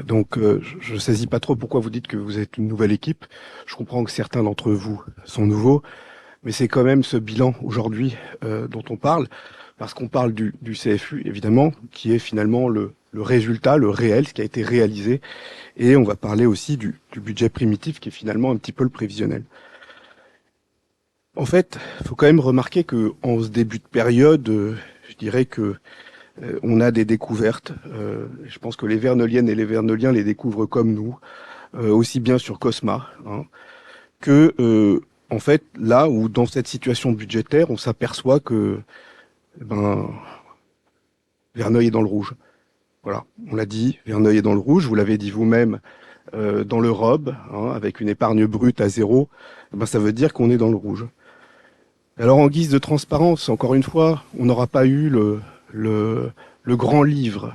Donc, je ne saisis pas trop pourquoi vous dites que vous êtes une nouvelle équipe. Je comprends que certains d'entre vous sont nouveaux, mais c'est quand même ce bilan aujourd'hui dont on parle, parce qu'on parle du CFU, évidemment, qui est finalement le résultat, le réel, ce qui a été réalisé, et on va parler aussi du budget primitif, qui est finalement un petit peu le prévisionnel. En fait, il faut quand même remarquer que en ce début de période, je dirais que on a des découvertes. Je pense que les Verneuliennes et les Verneuliens les découvrent comme nous, aussi bien sur Cosma, hein, que en fait, là où dans cette situation budgétaire, on s'aperçoit que Verneuil est dans le rouge. Voilà, on l'a dit, Verneuil est dans le rouge, vous l'avez dit vous-même, dans le ROB, hein, avec une épargne brute à 0, ça veut dire qu'on est dans le rouge. Alors en guise de transparence, encore une fois, on n'aura pas eu le grand livre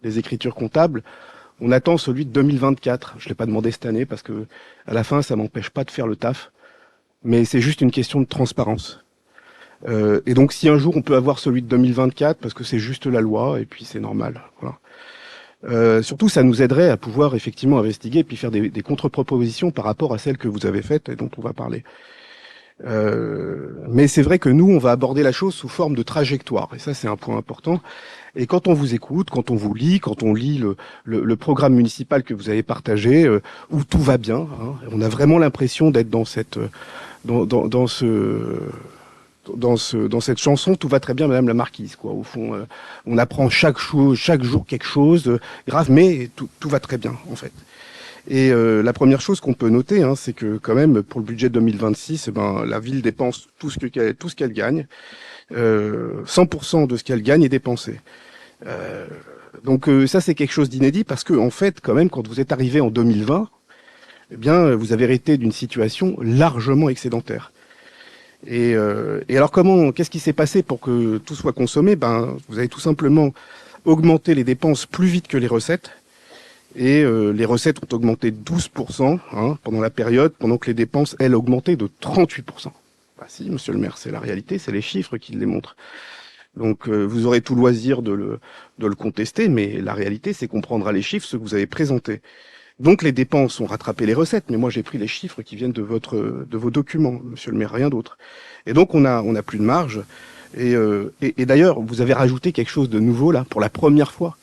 des écritures comptables. On attend celui de 2024. Je ne l'ai pas demandé cette année parce que à la fin, ça m'empêche pas de faire le taf. Mais c'est juste une question de transparence. Et donc si un jour on peut avoir celui de 2024, parce que c'est juste la loi, et puis c'est normal. Voilà. Surtout, ça nous aiderait à pouvoir effectivement investiguer et puis faire des contre-propositions par rapport à celles que vous avez faites et dont on va parler. Mais c'est vrai que nous, on va aborder la chose sous forme de trajectoire, et ça c'est un point important. Et quand on vous écoute, quand on vous lit, quand on lit le programme municipal que vous avez partagé, où tout va bien, hein, on a vraiment l'impression d'être dans cette dans cette chanson, tout va très bien, Madame la Marquise, quoi. Au fond, on apprend chaque jour quelque chose grave, mais tout va très bien, en fait. Et la première chose qu'on peut noter, hein, c'est que quand même, pour le budget 2026, la ville dépense tout ce qu'elle gagne. 100% de ce qu'elle gagne est dépensé. Donc ça, c'est quelque chose d'inédit parce que, en fait, quand même, quand vous êtes arrivé en 2020, eh bien, vous avez hérité d'une situation largement excédentaire. Et alors qu'est-ce qui s'est passé pour que tout soit consommé? Vous avez tout simplement augmenté les dépenses plus vite que les recettes. Et les recettes ont augmenté de 12% pendant la période, pendant que les dépenses, elles, augmentaient de 38%. Bah si, monsieur le maire, c'est la réalité, c'est les chiffres qui les montrent. Donc vous aurez tout loisir de le contester, mais la réalité, c'est qu'on prendra les chiffres, ceux que vous avez présentés. Donc les dépenses ont rattrapé les recettes, mais moi j'ai pris les chiffres qui viennent de vos documents, monsieur le maire, rien d'autre. Et donc on a plus de marge. Et d'ailleurs, vous avez rajouté quelque chose de nouveau là, pour la première fois.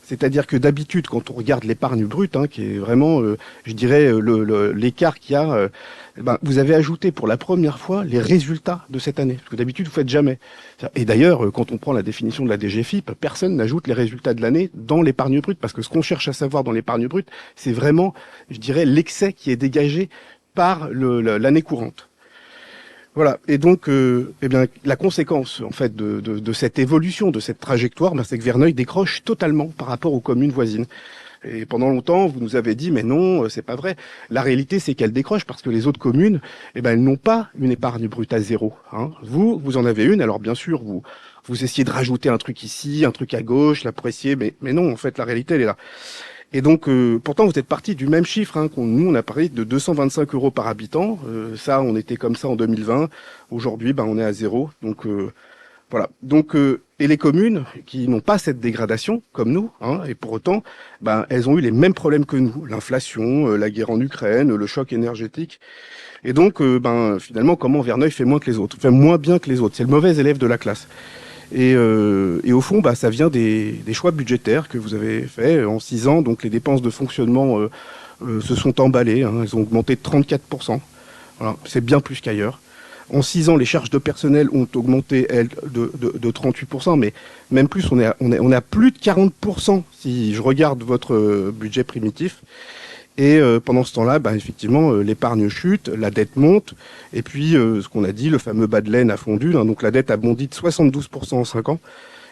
C'est-à-dire que d'habitude, quand on regarde l'épargne brute, qui est vraiment, je dirais, l'écart qu'il y a, vous avez ajouté pour la première fois les résultats de cette année. Parce que d'habitude, vous faites jamais. Et d'ailleurs, quand on prend la définition de la DGFiP, personne n'ajoute les résultats de l'année dans l'épargne brute. Parce que ce qu'on cherche à savoir dans l'épargne brute, c'est vraiment, je dirais, l'excès qui est dégagé par l'année courante. Voilà. Et donc, la conséquence, en fait, de cette évolution, de cette trajectoire, c'est que Verneuil décroche totalement par rapport aux communes voisines. Et pendant longtemps, vous nous avez dit, mais non, c'est pas vrai. La réalité, c'est qu'elle décroche parce que les autres communes, elles n'ont pas une épargne brute à 0. Vous en avez une. Alors, bien sûr, vous essayez de rajouter un truc ici, un truc à gauche, l'apprécier, mais non, en fait, la réalité, elle est là. Et donc, pourtant, vous êtes parti du même chiffre. Nous, on a parlé de 225 € par habitant. Ça, on était comme ça en 2020. Aujourd'hui, on est à 0. Donc, voilà. Donc, et les communes qui n'ont pas cette dégradation, comme nous, et pour autant, elles ont eu les mêmes problèmes que nous. L'inflation, la guerre en Ukraine, le choc énergétique. Et donc, finalement, comment Verneuil fait moins que les autres? Fait moins bien que les autres. C'est le mauvais élève de la classe. Et au fond, ça vient des choix budgétaires que vous avez faits en 6 ans. Donc les dépenses de fonctionnement se sont emballées. Elles ont augmenté de 34%. Voilà, c'est bien plus qu'ailleurs. En 6 ans, les charges de personnel ont augmenté, elles, de 38%. Mais même plus, on est à plus de 40% si je regarde votre budget primitif. Et pendant ce temps-là, effectivement, l'épargne chute, la dette monte, et puis ce qu'on a dit, le fameux bas de laine a fondu, donc la dette a bondi de 72% en 5 ans,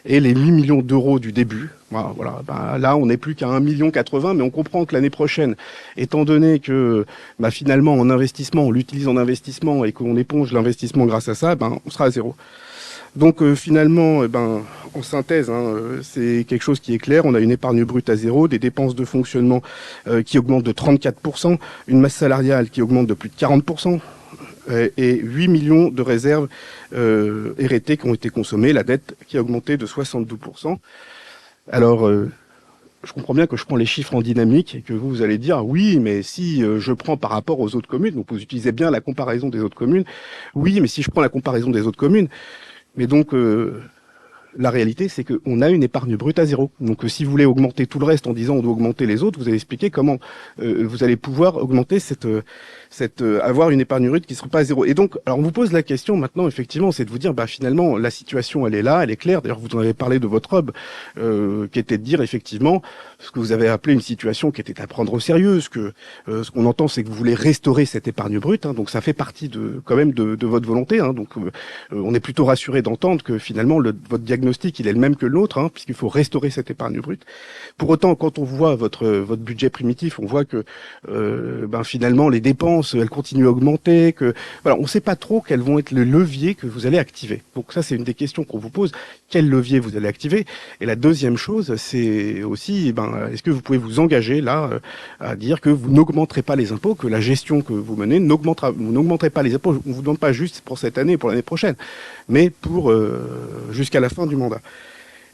et les 8 millions d'euros du début, voilà, là on n'est plus qu'à 1,80 million, mais on comprend que l'année prochaine, étant donné que finalement en investissement, on l'utilise en investissement et qu'on éponge l'investissement grâce à ça, on sera à 0. Donc finalement, en synthèse, c'est quelque chose qui est clair. On a une épargne brute à zéro, des dépenses de fonctionnement qui augmentent de 34%, une masse salariale qui augmente de plus de 40%, et 8 millions de réserves RT qui ont été consommées, la dette qui a augmenté de 72%. Alors, je comprends bien que je prends les chiffres en dynamique et que vous allez dire oui, mais si je prends par rapport aux autres communes, donc vous utilisez bien la comparaison des autres communes, oui, mais si je prends la comparaison des autres communes, mais donc la réalité, c'est qu'on a une épargne brute à zéro. Donc si vous voulez augmenter tout le reste en disant on doit augmenter les autres, vous allez expliquer comment vous allez pouvoir augmenter avoir une épargne brute qui ne sera pas à zéro. Et donc, alors on vous pose la question maintenant, effectivement, c'est de vous dire, finalement, la situation, elle est là, elle est claire. D'ailleurs, vous en avez parlé de votre hub, qui était de dire, effectivement, ce que vous avez appelé une situation qui était à prendre au sérieux. Ce qu'on entend, c'est que vous voulez restaurer cette épargne brute. Donc ça fait partie quand même de votre volonté. Donc on est plutôt rassuré d'entendre que finalement, votre diagnostic, il est le même que le nôtre, puisqu'il faut restaurer cette épargne brute. Pour autant, quand on voit votre budget primitif, on voit que finalement, les dépenses, elles continuent à augmenter, on ne sait pas trop quels vont être les leviers que vous allez activer. Donc ça, c'est une des questions qu'on vous pose. Quel levier vous allez activer? Et la deuxième chose, c'est aussi, est-ce que vous pouvez vous engager là à dire que vous n'augmenterez pas les impôts, que la gestion que vous menez vous n'augmenterez pas les impôts. On ne vous demande pas juste pour cette année, pour l'année prochaine, mais pour jusqu'à la fin du mandat.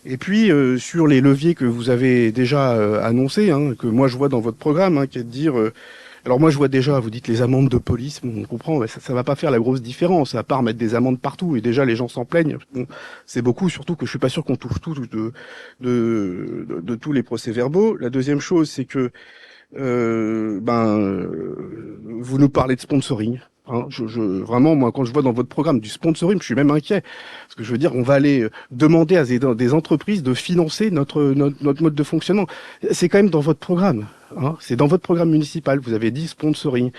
Et puis sur les leviers que vous avez déjà annoncés, que moi je vois dans votre programme, qui est de dire alors moi je vois déjà, vous dites les amendes de police, on comprend, ça va pas faire la grosse différence, à part mettre des amendes partout, et déjà les gens s'en plaignent. C'est beaucoup, surtout que je suis pas sûr qu'on touche tout de tous les procès-verbaux. La deuxième chose, c'est que vous nous parlez de sponsoring. Vraiment, moi, quand je vois dans votre programme du sponsoring, je suis même inquiet. Parce que je veux dire, on va aller demander à des entreprises de financer notre mode de fonctionnement. C'est quand même dans votre programme. C'est dans votre programme municipal. Vous avez dit sponsoring.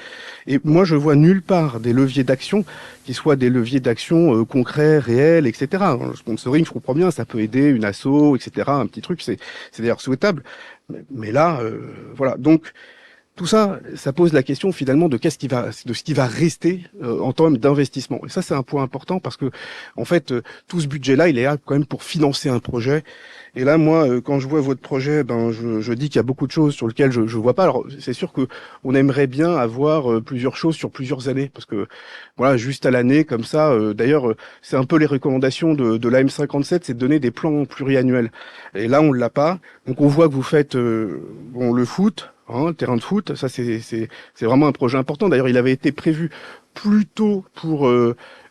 Et moi, je vois nulle part des leviers d'action qui soient des leviers d'action concrets, réels, etc. Le sponsoring, je comprends bien, ça peut aider une asso, etc. Un petit truc, c'est d'ailleurs souhaitable. Mais là, voilà. Donc, tout ça, ça pose la question finalement de ce qui va rester en termes d'investissement. Et ça, c'est un point important parce que, en fait, tout ce budget-là, il est là quand même pour financer un projet. Et là, moi, quand je vois votre projet, je dis qu'il y a beaucoup de choses sur lesquelles je vois pas. Alors, c'est sûr que on aimerait bien avoir plusieurs choses sur plusieurs années, parce que voilà, juste à l'année comme ça. D'ailleurs, c'est un peu les recommandations de la M57, c'est de donner des plans pluriannuels. Et là, on l'a pas. Donc, on voit que vous faites le foot. Le terrain de foot, ça c'est vraiment un projet important. D'ailleurs, il avait été prévu plus tôt pour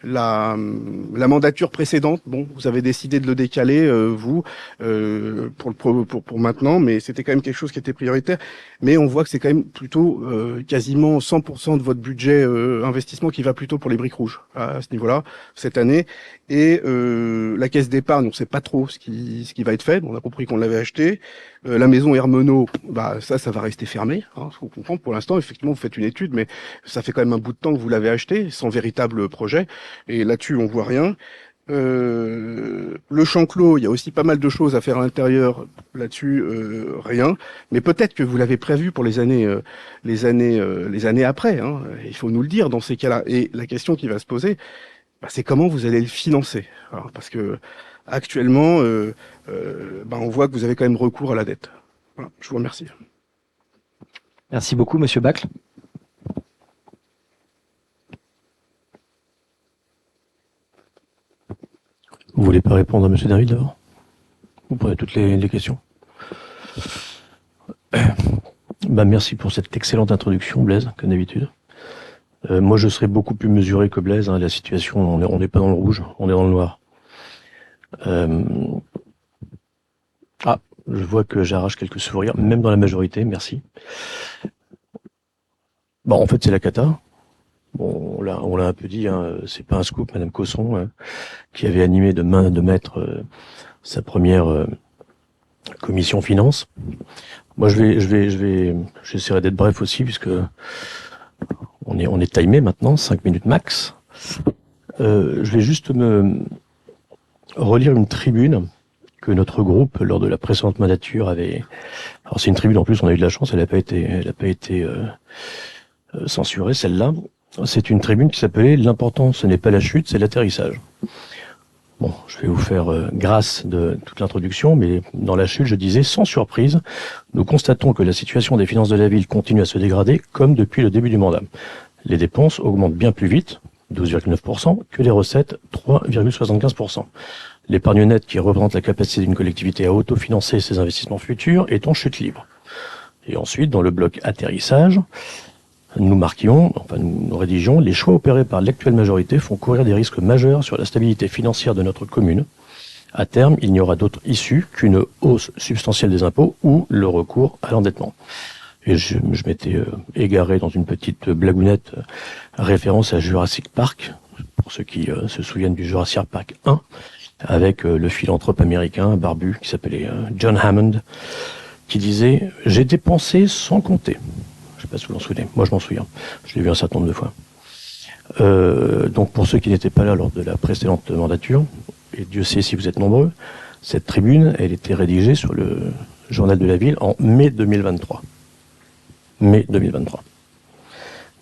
la mandature précédente. Bon, vous avez décidé de le décaler, vous, pour maintenant, mais c'était quand même quelque chose qui était prioritaire. Mais on voit que c'est quand même plutôt quasiment 100% de votre budget investissement qui va plutôt pour les briques rouges à ce niveau-là cette année. Et la caisse d'épargne, on ne sait pas trop ce qui va être fait. On a compris qu'on l'avait acheté. La maison Hermenot, ça va rester fermé. Ce qu'on comprend pour l'instant, effectivement, vous faites une étude, mais ça fait quand même un bout de temps que vous l'avez acheté, sans véritable projet. Et là-dessus, on voit rien. Le champ clos, il y a aussi pas mal de choses à faire à l'intérieur. Là-dessus, rien. Mais peut-être que vous l'avez prévu pour les années après. Il faut nous le dire dans ces cas-là. Et la question qui va se poser, c'est comment vous allez le financer. Parce que actuellement, on voit que vous avez quand même recours à la dette. Voilà, je vous remercie. Merci beaucoup, Monsieur Bacle. Vous voulez pas répondre à Monsieur David d'abord? Vous prenez toutes les questions. Merci pour cette excellente introduction, Blaise, comme d'habitude. Moi, je serais beaucoup plus mesuré que Blaise. La situation, on n'est pas dans le rouge, on est dans le noir. Je vois que j'arrache quelques sourires, même dans la majorité, merci. En fait, c'est la cata. Bon, on l'a un peu dit, c'est pas un scoop, Madame Cosson, qui avait animé de maître sa première commission finance. Moi, j'essaierai d'être bref aussi, puisque on est timé maintenant, 5 minutes max. Je vais juste me relire une tribune que notre groupe, lors de la précédente mandature, avait. Alors, c'est une tribune, en plus, on a eu de la chance, elle n'a pas été censurée, celle-là. C'est une tribune qui s'appelait « L'important, ce n'est pas la chute, c'est l'atterrissage ». Bon, je vais vous faire grâce de toute l'introduction, mais dans la chute, je disais, sans surprise, nous constatons que la situation des finances de la ville continue à se dégrader comme depuis le début du mandat. Les dépenses augmentent bien plus vite, 12,9%, que les recettes, 3,75%. L'épargne nette, qui représente la capacité d'une collectivité à autofinancer ses investissements futurs, est en chute libre. Et ensuite, dans le bloc atterrissage, nous rédigions, les choix opérés par l'actuelle majorité font courir des risques majeurs sur la stabilité financière de notre commune. À terme, il n'y aura d'autre issue qu'une hausse substantielle des impôts ou le recours à l'endettement. Et je m'étais égaré dans une petite blagounette référence à Jurassic Park, pour ceux qui se souviennent du Jurassic Park 1, avec le philanthrope américain barbu qui s'appelait John Hammond, qui disait « J'ai dépensé sans compter ». Je ne sais pas si vous vous en souvenez. Moi, je m'en souviens. Je l'ai vu un certain nombre de fois. Donc, pour ceux qui n'étaient pas là lors de la précédente mandature, et Dieu sait si vous êtes nombreux, cette tribune, elle était rédigée sur le journal de la ville en mai 2023. Mai 2023.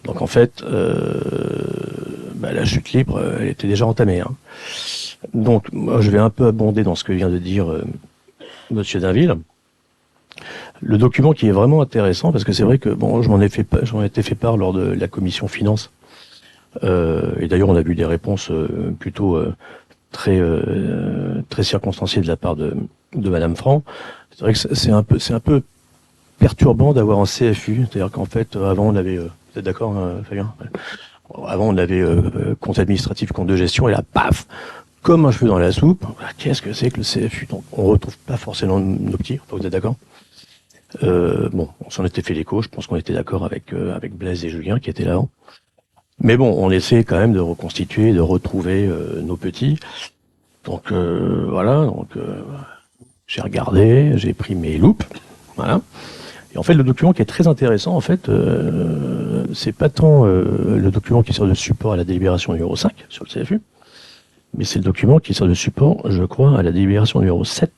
Donc, en fait, la chute libre, elle était déjà entamée. Hein. Donc, moi, je vais un peu abonder dans ce que vient de dire Monsieur Dainville. Le document qui est vraiment intéressant, parce que c'est vrai que j'en ai été fait part lors de la commission finance, et d'ailleurs on a vu des réponses plutôt très circonstanciées de la part de Madame Franc. C'est vrai que c'est un peu perturbant d'avoir un CFU, c'est-à-dire qu'en fait avant on avait, vous êtes d'accord, Fabien ? Avant on avait compte administratif, compte de gestion, et là paf, comme un cheveu dans la soupe. Qu'est-ce que c'est que le CFU ? Donc on retrouve pas forcément nos petits, vous êtes d'accord ? On s'en était fait l'écho, je pense qu'on était d'accord avec Blaise et Julien qui étaient là. Mais bon, on essaie quand même de reconstituer, de retrouver nos petits. Donc j'ai regardé, j'ai pris mes loupes, voilà. Et en fait, le document qui est très intéressant, en fait, c'est pas tant le document qui sert de support à la délibération numéro 5 sur le CFU, mais c'est le document qui sert de support, je crois, à la délibération numéro 7,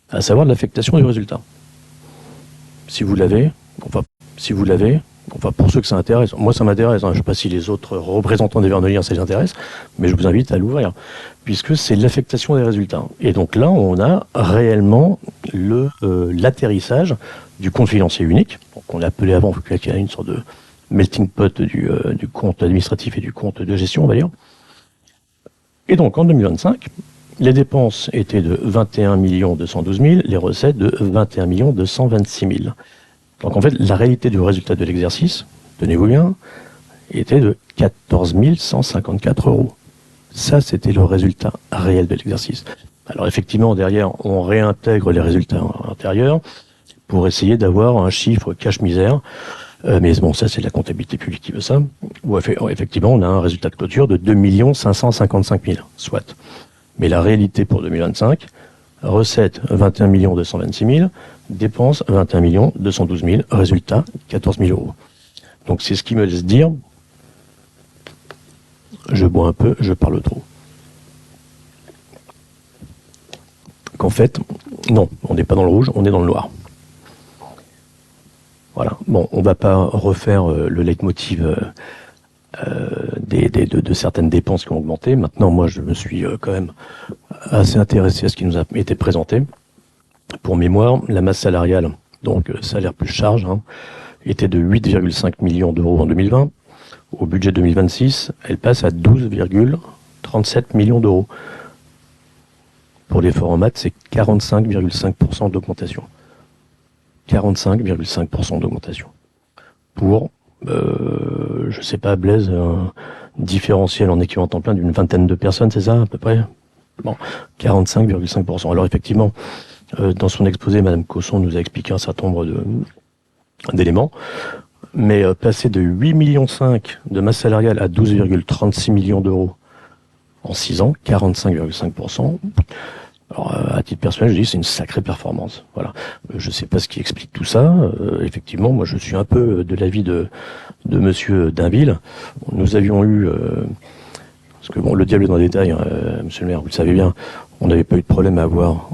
à savoir de l'affectation du résultat. Si vous l'avez, pour ceux que ça intéresse, moi ça m'intéresse, hein, je ne sais pas si les autres représentants des Vernoliens ça les intéresse, mais je vous invite à l'ouvrir, puisque c'est l'affectation des résultats. Et donc là, on a réellement l'atterrissage du compte financier unique, donc on l'appelait avant, qu'il y a une sorte de melting pot du compte administratif et du compte de gestion, on va dire. Et donc en 2025, les dépenses étaient de 21 212 000, les recettes de 21 226 000. Donc en fait, la réalité du résultat de l'exercice, tenez-vous bien, était de 14 154 €. Ça, c'était le résultat réel de l'exercice. Alors effectivement, derrière, on réintègre les résultats antérieurs pour essayer d'avoir un chiffre cache-misère. Mais bon, ça, c'est la comptabilité publique qui veut ça. Où effectivement, on a un résultat de clôture de 2 555 000, soit. Mais la réalité pour 2025, recettes 21 226 000, dépenses 21 212 000, résultat 14 000 €. Donc c'est ce qui me laisse dire, je bois un peu, je parle trop. Qu'en fait, non, on n'est pas dans le rouge, on est dans le noir. Voilà. Bon, on va pas refaire le leitmotiv de certaines dépenses qui ont augmenté. Maintenant, moi, je me suis quand même assez intéressé à ce qui nous a été présenté. Pour mémoire, la masse salariale, donc salaire plus charge, était de 8,5 millions d'euros en 2020. Au budget 2026, elle passe à 12,37 millions d'euros. Pour l'effort en maths, c'est 45,5% d'augmentation. 45,5% d'augmentation. Pour, je sais pas, Blaise, un différentiel en équivalent temps plein d'une vingtaine de personnes, c'est ça, à peu près? Bon, 45,5%. Alors effectivement, dans son exposé, Madame Cosson nous a expliqué un certain nombre d'éléments, mais passer de 8,5 millions de masse salariale à 12,36 millions d'euros en 6 ans, 45,5%. Alors, à titre personnel, je dis c'est une sacrée performance. Voilà. Je sais pas ce qui explique tout ça. Effectivement, moi, je suis un peu de l'avis de Monsieur Dainville. Nous avions eu, parce que bon, le diable est dans les détails, Monsieur le maire, vous le savez bien, on n'avait pas eu de problème à avoir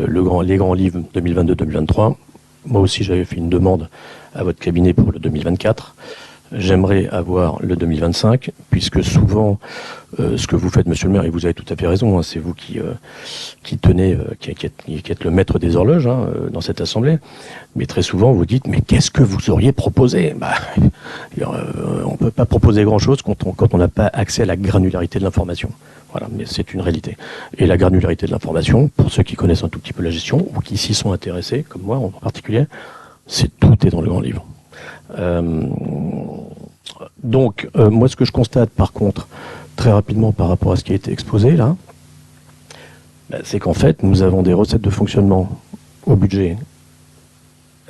les grands livres 2022-2023. Moi aussi, j'avais fait une demande à votre cabinet pour le 2024. J'aimerais avoir le 2025, puisque souvent, ce que vous faites, monsieur le maire, et vous avez tout à fait raison, hein, c'est vous qui tenez, qui êtes le maître des horloges dans cette assemblée, mais très souvent vous dites, mais qu'est-ce que vous auriez proposé? On peut pas proposer grand-chose quand on n'a pas accès à la granularité de l'information. Voilà, mais c'est une réalité. Et la granularité de l'information, pour ceux qui connaissent un tout petit peu la gestion, ou qui s'y sont intéressés, comme moi en particulier, tout est dans le grand livre. Donc, moi, ce que je constate, par contre, très rapidement par rapport à ce qui a été exposé là, c'est qu'en fait, nous avons des recettes de fonctionnement au budget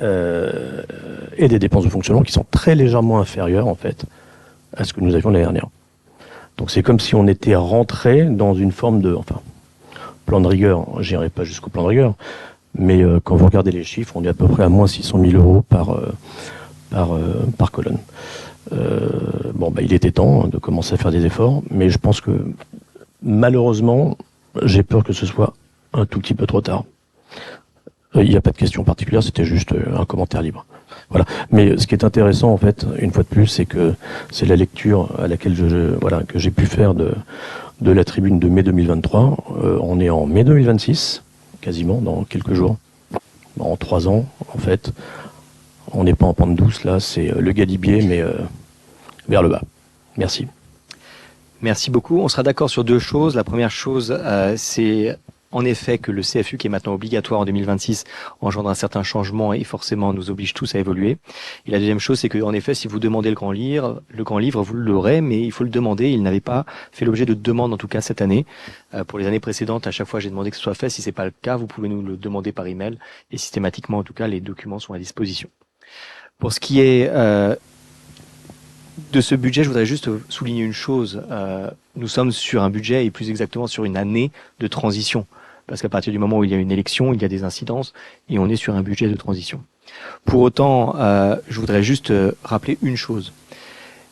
et des dépenses de fonctionnement qui sont très légèrement inférieures, en fait, à ce que nous avions l'année dernière. Donc, c'est comme si on était rentré dans une forme de... Enfin, plan de rigueur, j'irai pas jusqu'au plan de rigueur, mais quand vous regardez les chiffres, on est à peu près à moins 600 000 euros par colonne. Il était temps de commencer à faire des efforts, mais je pense que malheureusement, j'ai peur que ce soit un tout petit peu trop tard. Il n'y a pas de question particulière, c'était juste un commentaire libre. Voilà. Mais ce qui est intéressant, en fait, une fois de plus, c'est que c'est la lecture à laquelle que j'ai pu faire de la tribune de mai 2023. On est en mai 2026, quasiment, dans quelques jours. En 3 ans, en fait. On n'est pas en pente douce, là, c'est le galibier, mais vers le bas. Merci. Merci beaucoup. On sera d'accord sur 2 choses. La première chose, c'est en effet que le CFU, qui est maintenant obligatoire en 2026, engendre un certain changement et forcément nous oblige tous à évoluer. Et la deuxième chose, c'est que, en effet, si vous demandez le grand livre, vous l'aurez, mais il faut le demander. Il n'avait pas fait l'objet de demande, en tout cas cette année. Pour les années précédentes, à chaque fois, j'ai demandé que ce soit fait. Si c'est pas le cas, vous pouvez nous le demander par email. Et systématiquement, en tout cas, les documents sont à disposition. Pour ce qui est de ce budget, je voudrais juste souligner une chose. Nous sommes sur un budget et plus exactement sur une année de transition. Parce qu'à partir du moment où il y a une élection, il y a des incidences et on est sur un budget de transition. Pour autant, je voudrais juste rappeler une chose.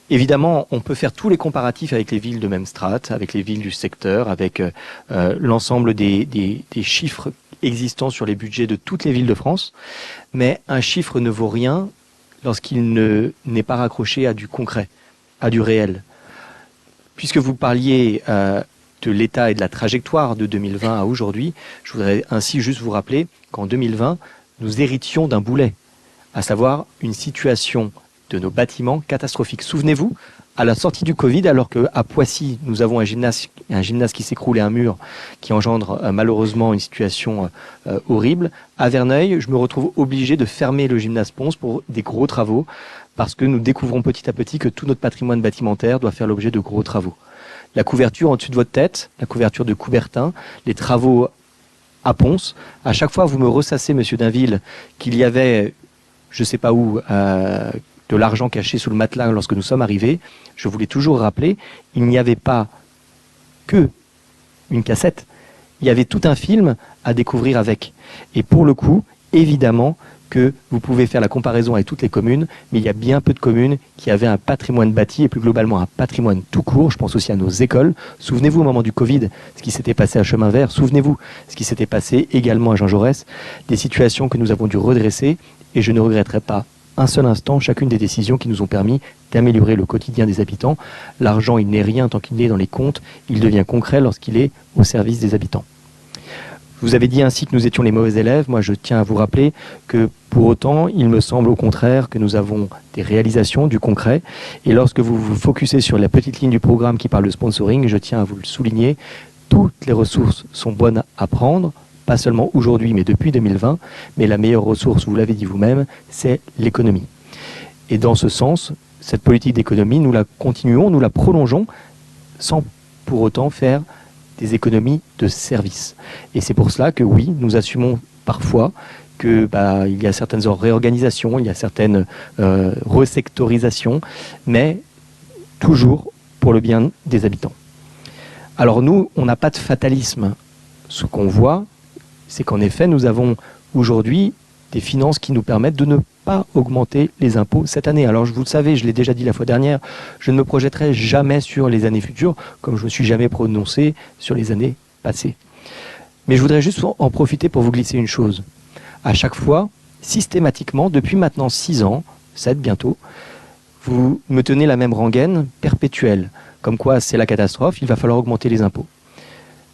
Évidemment, on peut faire tous les comparatifs avec les villes de même strate, avec les villes du secteur, avec l'ensemble des chiffres existants sur les budgets de toutes les villes de France. Mais un chiffre ne vaut rien lorsqu'il n'est pas raccroché à du concret, à du réel. Puisque vous parliez de l'état et de la trajectoire de 2020 à aujourd'hui, je voudrais ainsi juste vous rappeler qu'en 2020, nouséritions d'un boulet, à savoir une situation de nos bâtiments catastrophique. Souvenez-vous, à la sortie du Covid, alors qu'à Poissy, nous avons un gymnase qui s'écroule et un mur qui engendre malheureusement une situation horrible, à Verneuil, je me retrouve obligé de fermer le gymnase Pons pour des gros travaux, parce que nous découvrons petit à petit que tout notre patrimoine bâtimentaire doit faire l'objet de gros travaux. La couverture en dessus de votre tête, la couverture de Coubertin, les travaux à Pons, à chaque fois vous me ressassez, monsieur Dainville, qu'il y avait, je ne sais pas où, de l'argent caché sous le matelas lorsque nous sommes arrivés. Je voulais toujours rappeler, il n'y avait pas que une cassette, il y avait tout un film à découvrir avec. Et pour le coup, évidemment que vous pouvez faire la comparaison avec toutes les communes, mais il y a bien peu de communes qui avaient un patrimoine bâti et plus globalement un patrimoine tout court. Je pense aussi à nos écoles. Souvenez-vous au moment du Covid, ce qui s'était passé à Chemin Vert. Souvenez-vous ce qui s'était passé également à Jean Jaurès. Des situations que nous avons dû redresser et je ne regretterai pas un seul instant chacune des décisions qui nous ont permis d'améliorer le quotidien des habitants. L'argent, il n'est rien tant qu'il est dans les comptes. Il devient concret lorsqu'il est au service des habitants. Vous avez dit ainsi que nous étions les mauvais élèves. Moi, je tiens à vous rappeler que pour autant, il me semble au contraire que nous avons des réalisations, du concret. Et lorsque vous vous focusez sur la petite ligne du programme qui parle de sponsoring, je tiens à vous le souligner, toutes les ressources sont bonnes à prendre, pas seulement aujourd'hui, mais depuis 2020. Mais la meilleure ressource, vous l'avez dit vous-même, c'est l'économie. Et dans ce sens, cette politique d'économie, nous la continuons, nous la prolongeons, sans pour autant faire des économies de service. Et c'est pour cela que oui, nous assumons parfois que il y a certaines réorganisations, il y a certaines resectorisations, mais toujours pour le bien des habitants. Alors nous, on n'a pas de fatalisme. Ce qu'on voit, c'est qu'en effet, nous avons aujourd'hui des finances qui nous permettent de ne pas augmenter les impôts cette année. Alors vous le savez, je l'ai déjà dit la fois dernière, je ne me projetterai jamais sur les années futures, comme je ne me suis jamais prononcé sur les années passées. Mais je voudrais juste en profiter pour vous glisser une chose. À chaque fois, systématiquement, depuis maintenant 6 ans, 7 bientôt, vous me tenez la même rengaine perpétuelle, comme quoi c'est la catastrophe, il va falloir augmenter les impôts.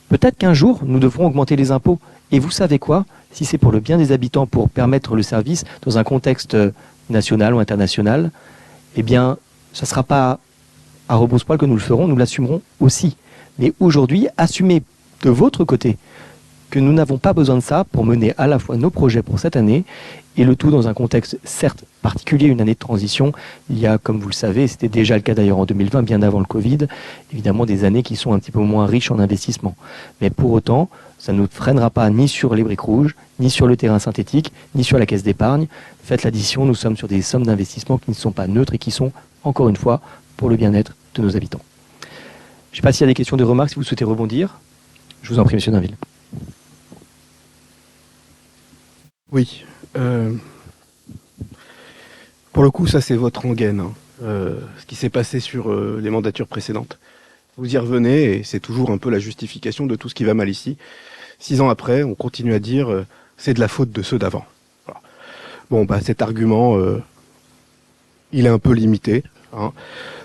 Peut-être qu'un jour, nous devrons augmenter les impôts. Et vous savez quoi? Si c'est pour le bien des habitants, pour permettre le service dans un contexte national ou international, eh bien, ça ne sera pas à rebrousse-poil que nous le ferons, nous l'assumerons aussi. Mais aujourd'hui, assumez de votre côté que nous n'avons pas besoin de ça pour mener à la fois nos projets pour cette année et le tout dans un contexte certes particulier, une année de transition. Il y a, comme vous le savez, c'était déjà le cas d'ailleurs en 2020, bien avant le Covid, évidemment des années qui sont un petit peu moins riches en investissement. Mais pour autant, ça ne nous freinera pas ni sur les briques rouges, ni sur le terrain synthétique, ni sur la caisse d'épargne. Faites l'addition, nous sommes sur des sommes d'investissement qui ne sont pas neutres et qui sont, encore une fois, pour le bien-être de nos habitants. Je ne sais pas s'il y a des questions, des remarques, si vous souhaitez rebondir. Je vous en prie, monsieur Dainville. Oui. Pour le coup, ça c'est votre rengaine. Hein. Ce qui s'est passé sur les mandatures précédentes. Vous y revenez et c'est toujours un peu la justification de tout ce qui va mal ici. 6 ans après, on continue à dire c'est de la faute de ceux d'avant. Voilà. Bon, bah cet argument, il est un peu limité. Hein.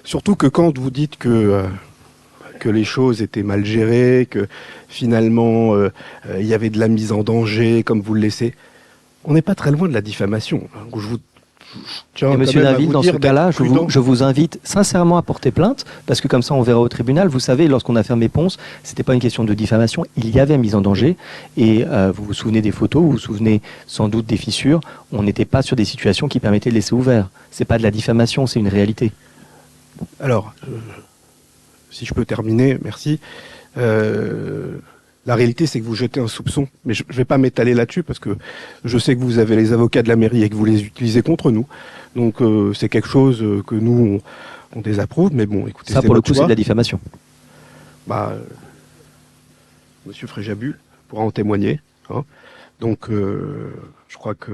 Surtout que quand vous dites que les choses étaient mal gérées, que finalement il y avait de la mise en danger, comme vous le laissez, on n'est pas très loin de la diffamation. Et monsieur Dainville, dans ce cas-là, je vous invite sincèrement à porter plainte, parce que comme ça on verra au tribunal. Vous savez, lorsqu'on a fermé Ponce, c'était pas une question de diffamation, il y avait mise en danger, et vous vous souvenez des photos, vous vous souvenez sans doute des fissures, on n'était pas sur des situations qui permettaient de laisser ouvert. C'est pas de la diffamation, c'est une réalité. Alors, si je peux terminer, merci. La réalité, c'est que vous jetez un soupçon, mais je ne vais pas m'étaler là-dessus parce que je sais que vous avez les avocats de la mairie et que vous les utilisez contre nous. Donc c'est quelque chose que nous, on désapprouve, mais bon, écoutez, ça pour le coup, c'est de la diffamation. Bah, monsieur Fréjabul pourra en témoigner. Hein. Donc, je crois que...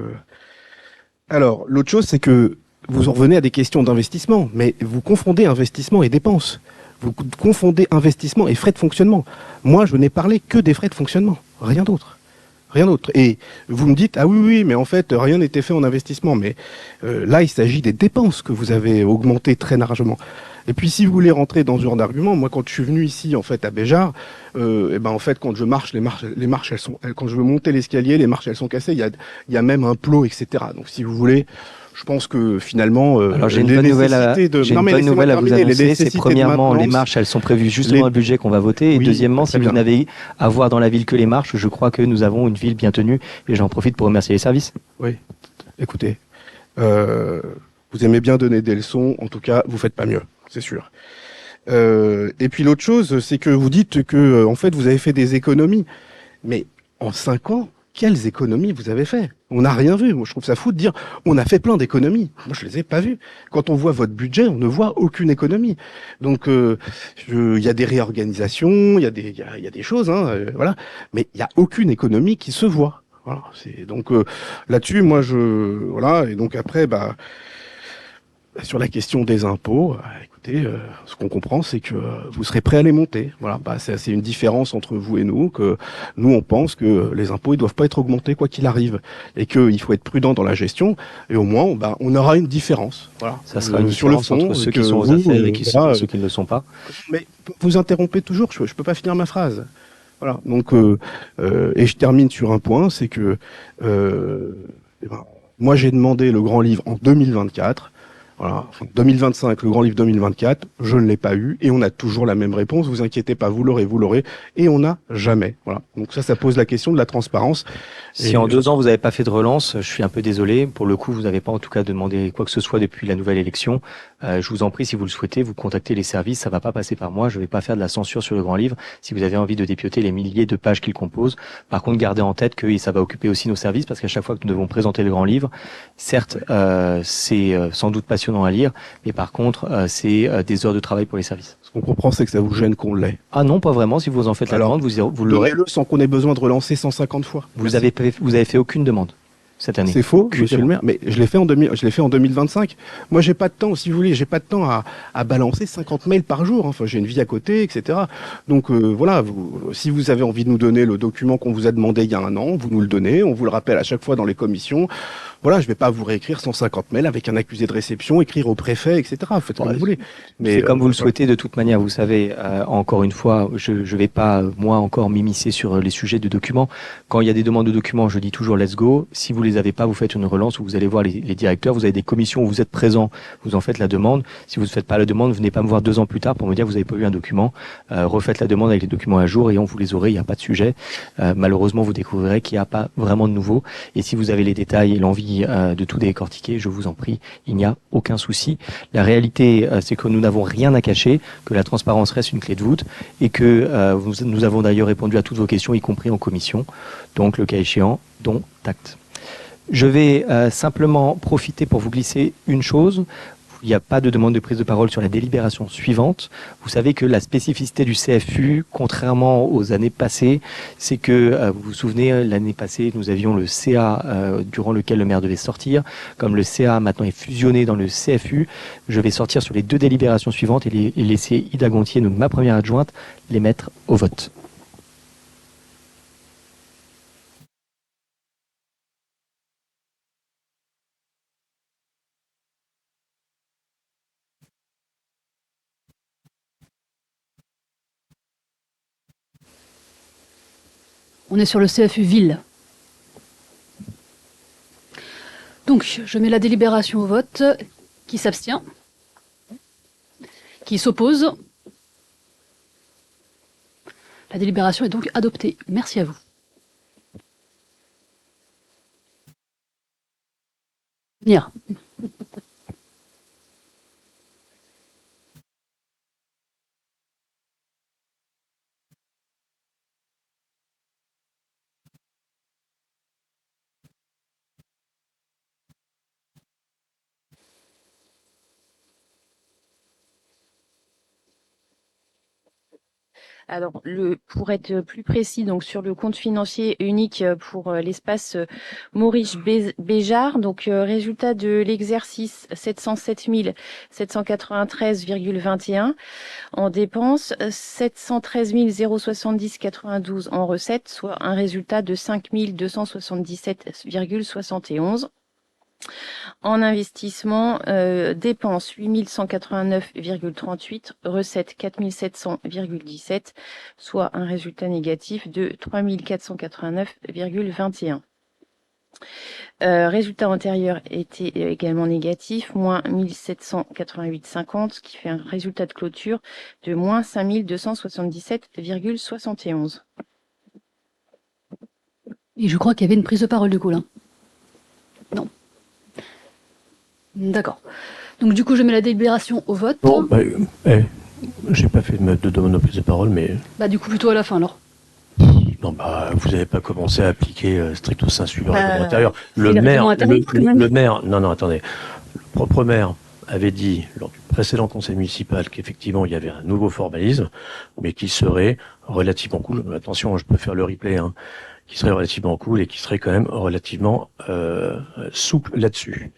Alors, l'autre chose, c'est que vous en revenez à des questions d'investissement, mais vous confondez investissement et dépenses. Vous confondez investissement et frais de fonctionnement. Moi, je n'ai parlé que des frais de fonctionnement, rien d'autre. Rien d'autre. Et vous me dites, ah oui, mais en fait, rien n'était fait en investissement. Mais là, il s'agit des dépenses que vous avez augmentées très largement. Et puis, si vous voulez rentrer dans ce genre d'argument, moi, quand je suis venu ici, en fait, à Béjar, et ben, en fait, quand je marche, les marches, quand je veux monter l'escalier, les marches, elles sont cassées. Il y a même un plot, etc. Donc, si vous voulez, je pense que finalement, alors j'ai une bonne nouvelle à vous annoncer. C'est premièrement, les marches, elles sont prévues justement au budget qu'on va voter. Et deuxièmement, si vous n'avez à voir dans la ville que les marches, je crois que nous avons une ville bien tenue. Et j'en profite pour remercier les services. Oui, écoutez, vous aimez bien donner des leçons. En tout cas, vous faites pas mieux, c'est sûr. Et puis l'autre chose, c'est que vous dites que en fait, vous avez fait des économies. Mais en 5 ans, quelles économies vous avez fait? On n'a rien vu. Moi, je trouve ça fou de dire on a fait plein d'économies. Moi, je les ai pas vues. Quand on voit votre budget, on ne voit aucune économie. Donc, il y a des réorganisations, il y a des choses, hein, voilà. Mais il y a aucune économie qui se voit. Voilà. C'est donc là-dessus, moi, voilà. Et donc après, bah, sur la question des impôts, écoutez, ce qu'on comprend, c'est que vous serez prêt à les monter. Voilà, bah, c'est une différence entre vous et nous, que nous, on pense que les impôts, ils doivent pas être augmentés quoi qu'il arrive, et qu'il faut être prudent dans la gestion, et au moins, bah, on aura une différence. Voilà. Ça sera une sur le différence fond, entre ceux qui sont aux affaires et ceux qui ne le sont pas. Mais vous interrompez toujours, je peux pas finir ma phrase. Voilà, donc, et je termine sur un point, c'est que moi, j'ai demandé le grand livre en 2024. Voilà, 2025, le grand livre 2024, je ne l'ai pas eu et on a toujours la même réponse. Vous inquiétez pas, vous l'aurez et on n'a jamais. Voilà. Donc ça pose la question de la transparence. Si en 2 ans vous n'avez pas fait de relance, je suis un peu désolé. Pour le coup, vous n'avez pas en tout cas demandé quoi que ce soit depuis la nouvelle élection. Je vous en prie, si vous le souhaitez, vous contactez les services. Ça va pas passer par moi. Je vais pas faire de la censure sur le grand livre. Si vous avez envie de dépioter les milliers de pages qu'il compose, par contre, gardez en tête que ça va occuper aussi nos services parce qu'à chaque fois que nous devons présenter le grand livre, certes, c'est sans doute passionnant à lire, mais par contre, c'est des heures de travail pour les services. Ce qu'on comprend, c'est que ça vous gêne qu'on l'ait. Ah non, pas vraiment. Si vous en faites la demande, vous l'aurez. Donnez-le sans qu'on ait besoin de relancer 150 fois. Vous avez fait aucune demande cette année. C'est faux, monsieur le maire, mais je l'ai fait en 2025. Moi, j'ai pas de temps, si vous voulez, j'ai pas de temps à balancer 50 mails par jour. Enfin, j'ai une vie à côté, etc. Donc voilà, si vous avez envie de nous donner le document qu'on vous a demandé il y a 1 an, vous nous le donnez, on vous le rappelle à chaque fois dans les commissions. voilà, je vais pas vous réécrire 150 mails avec un accusé de réception, écrire au préfet, etc. Faites comme Ouais, vous voulez. C'est comme vous le voilà. souhaitez de toute manière. Vous savez, encore une fois, je ne vais pas, moi, encore m'immiscer sur les sujets de documents. Quand il y a des demandes de documents, je dis toujours let's go. Si vous les avez pas, vous faites une relance où vous allez voir les directeurs. Vous avez des commissions où vous êtes présents, vous en faites la demande. Si vous ne faites pas la demande, venez pas me voir 2 ans plus tard pour me dire que vous n'avez pas eu un document. Refaites la demande avec les documents à jour et on vous les aurez, il n'y a pas de sujet. Malheureusement, vous découvrirez qu'il n'y a pas vraiment de nouveau. Et si vous avez les détails et l'envie de tout décortiquer, je vous en prie, il n'y a aucun souci. La réalité, c'est que nous n'avons rien à cacher, que la transparence reste une clé de voûte et que nous avons d'ailleurs répondu à toutes vos questions, y compris en commission. Donc, le cas échéant, dont acte. Je vais simplement profiter pour vous glisser une chose. Il n'y a pas de demande de prise de parole sur la délibération suivante. Vous savez que la spécificité du CFU, contrairement aux années passées, c'est que, vous vous souvenez, l'année passée, nous avions le CA durant lequel le maire devait sortir. Comme le CA maintenant est fusionné dans le CFU, je vais sortir sur les 2 délibérations suivantes et laisser Ida Gontier, donc ma première adjointe, les mettre au vote. On est sur le CFU Ville. Donc, je mets la délibération au vote. Qui s'abstient? Qui s'oppose? La délibération est donc adoptée. Merci à vous. Venir. Alors, pour être plus précis, donc sur le compte financier unique pour l'espace Maurice Béjart, donc résultat de l'exercice 707 793,21 en dépenses, 713 070,92 en recettes, soit un résultat de 5 277,71. En investissement, dépenses 8189,38, recettes 4700,17, soit un résultat négatif de 3489,21. Résultat antérieur était également négatif, moins 1788,50, ce qui fait un résultat de clôture de moins 5277,71. Et je crois qu'il y avait une prise de parole de Colin. Non. D'accord. Donc du coup, je mets la délibération au vote. Bon, j'ai pas fait de demande de prise de parole, mais Bah du coup, plutôt à la fin alors. non, vous n'avez pas commencé à appliquer stricto sensu le règlement intérieur. c'est le règlement intérieur, quand même. Le maire, non, attendez. Le propre maire avait dit lors du précédent conseil municipal qu'effectivement il y avait un nouveau formalisme, mais qui serait relativement cool. Attention, je peux faire le replay, hein, qui serait relativement cool et qui serait quand même relativement souple là-dessus.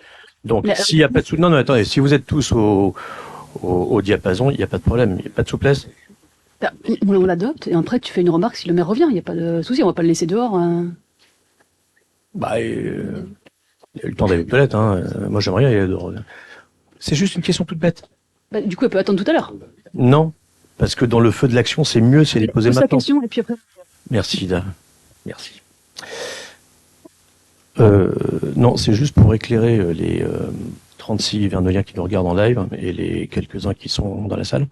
Donc, Mais, s'il n'y a pas de souplesse, non, attendez, si vous êtes tous au diapason, il n'y a pas de problème, il n'y a pas de souplesse. Bah, on l'adopte et après tu fais une remarque si le maire revient. Il n'y a pas de souci, on va pas le laisser dehors. Il y a eu le temps d'aller aux toilettes, hein. Moi, j'aimerais y aller dehors. C'est juste une question toute bête. Bah, du coup, elle peut attendre tout à l'heure. Non, parce que dans le feu de l'action, c'est mieux si elle est posée Pose la maintenant. question et puis après. Merci, Ida. Merci. Non, c'est juste pour éclairer les 36 Vernoliens qui nous regardent en live et les quelques-uns qui sont dans la salle.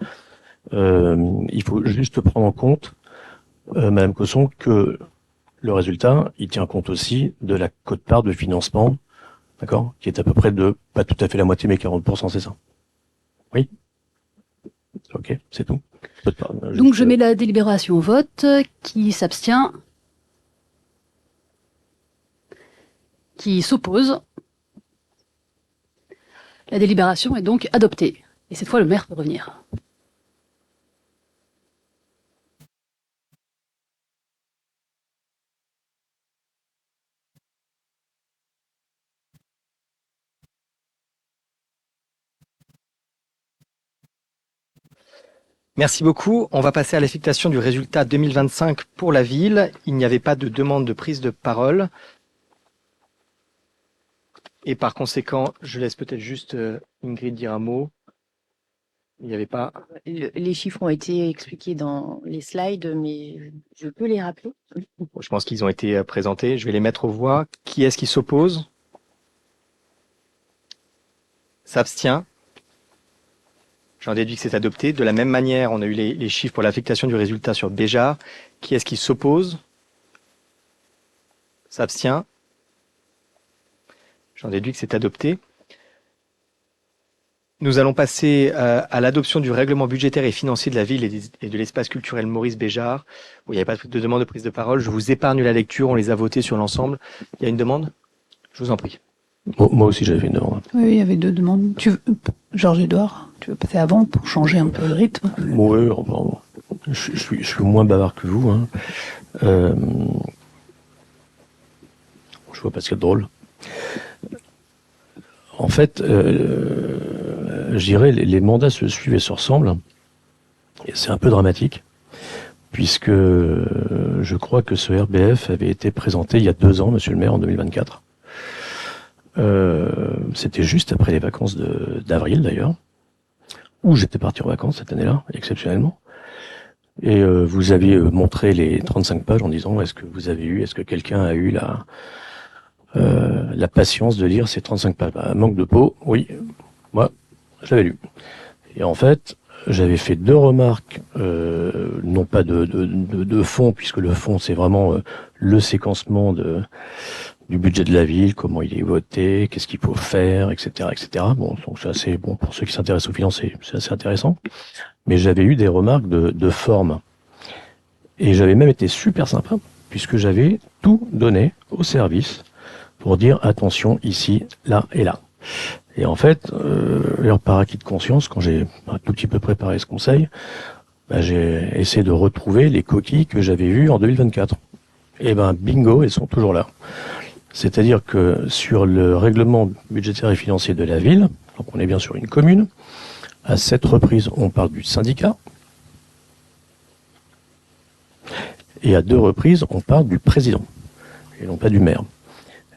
Il faut juste prendre en compte, Madame Cosson, que le résultat, il tient compte aussi de la quote-part de financement, d'accord, qui est à peu près de, pas tout à fait la moitié, mais 40%, c'est ça? Oui? Ok, c'est tout. Donc je mets la délibération au vote. Qui s'abstient? Qui s'oppose? La délibération est donc adoptée. Et cette fois, le maire peut revenir. Merci beaucoup. On va passer à l'affectation du résultat 2025 pour la ville. Il n'y avait pas de demande de prise de parole. Et par conséquent, je laisse peut-être juste Ingrid dire un mot. Il n'y avait pas. Les chiffres ont été expliqués dans les slides, mais je peux les rappeler. Bon, je pense qu'ils ont été présentés. Je vais les mettre aux voix. Qui est-ce qui s'oppose? S'abstient? J'en déduis que c'est adopté. De la même manière, on a eu les chiffres pour l'affectation du résultat sur Béjar. Qui est-ce qui s'oppose? S'abstient? J'en déduis que c'est adopté. Nous allons passer à l'adoption du règlement budgétaire et financier de la ville et de l'espace culturel Maurice Béjart. Bon, il n'y avait pas de demande de prise de parole. Je vous épargne la lecture. On les a votés sur l'ensemble. Il y a une demande? Je vous en prie. Moi aussi, j'avais fait une demande. Oui, il y avait 2 demandes. Georges-Édouard, tu veux passer avant pour changer un peu le rythme? Oui, je suis moins bavard que vous. Hein. Je vois pas ce qu'il y a de drôle. En fait, je dirais, les mandats se suivent et se ressemblent. Et c'est un peu dramatique, puisque je crois que ce RBF avait été présenté il y a 2 ans, monsieur le maire, en 2024. C'était juste après les vacances d'avril, d'ailleurs, où j'étais parti en vacances cette année-là, exceptionnellement. Et vous aviez montré les 35 pages en disant, est-ce que quelqu'un a eu la patience de lire ces 35 pages? Manque de peau, oui, moi, je l'avais lu. Et en fait, j'avais fait 2 remarques, non pas de fond, puisque le fond, c'est vraiment le séquencement du budget de la ville, comment il est voté, qu'est-ce qu'il faut faire, etc., etc. Bon, donc c'est assez bon pour ceux qui s'intéressent aux finances, c'est assez intéressant. Mais j'avais eu des remarques de forme. Et j'avais même été super sympa, puisque j'avais tout donné au service pour dire attention ici, là et là. Et en fait, par acquis de conscience, quand j'ai un tout petit peu préparé ce conseil, j'ai essayé de retrouver les coquilles que j'avais vues en 2024. Et bingo, elles sont toujours là. C'est-à-dire que sur le règlement budgétaire et financier de la ville, donc on est bien sur une commune, à 7 reprises on parle du syndicat, et à 2 reprises on parle du président, et non pas du maire.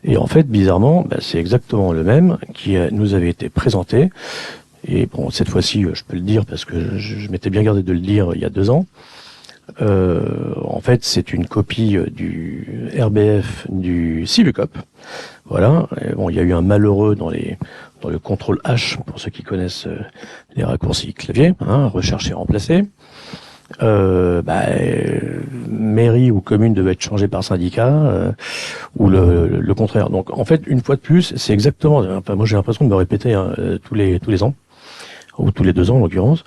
Et en fait, bizarrement, c'est exactement le même qui nous avait été présenté. Et bon, cette fois-ci, je peux le dire parce que je m'étais bien gardé de le dire il y a 2 ans. En fait, c'est une copie du RBF du Civucop. Voilà. Et bon, il y a eu un malheureux dans le contrôle H, pour ceux qui connaissent les raccourcis clavier, recherche et remplacer. Mairie ou commune devait être changée par syndicat ou le contraire. Donc en fait, une fois de plus, c'est exactement. Moi, j'ai l'impression de me répéter tous les ans ou tous les 2 ans en l'occurrence.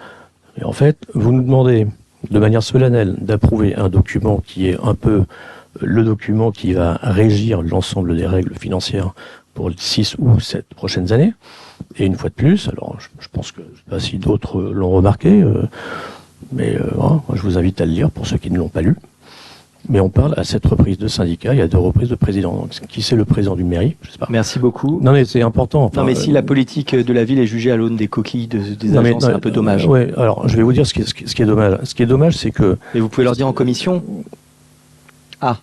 Et en fait, vous nous demandez de manière solennelle d'approuver un document qui est un peu le document qui va régir l'ensemble des règles financières pour les 6 ou 7 prochaines années. Et une fois de plus, alors je pense que je sais pas si d'autres l'ont remarqué. Mais moi, je vous invite à le lire pour ceux qui ne l'ont pas lu. Mais on parle à 7 reprises de syndicat et à 2 reprises de président. Donc, qui c'est le président d'une mairie? Je sais pas. Merci beaucoup. Non, mais c'est important. Enfin, non, mais si la politique de la ville est jugée à l'aune des coquilles des agents, c'est un peu dommage. Ouais, alors je vais vous dire ce qui est dommage. Ce qui est dommage, c'est que. Et vous pouvez leur dire en commission. Ah,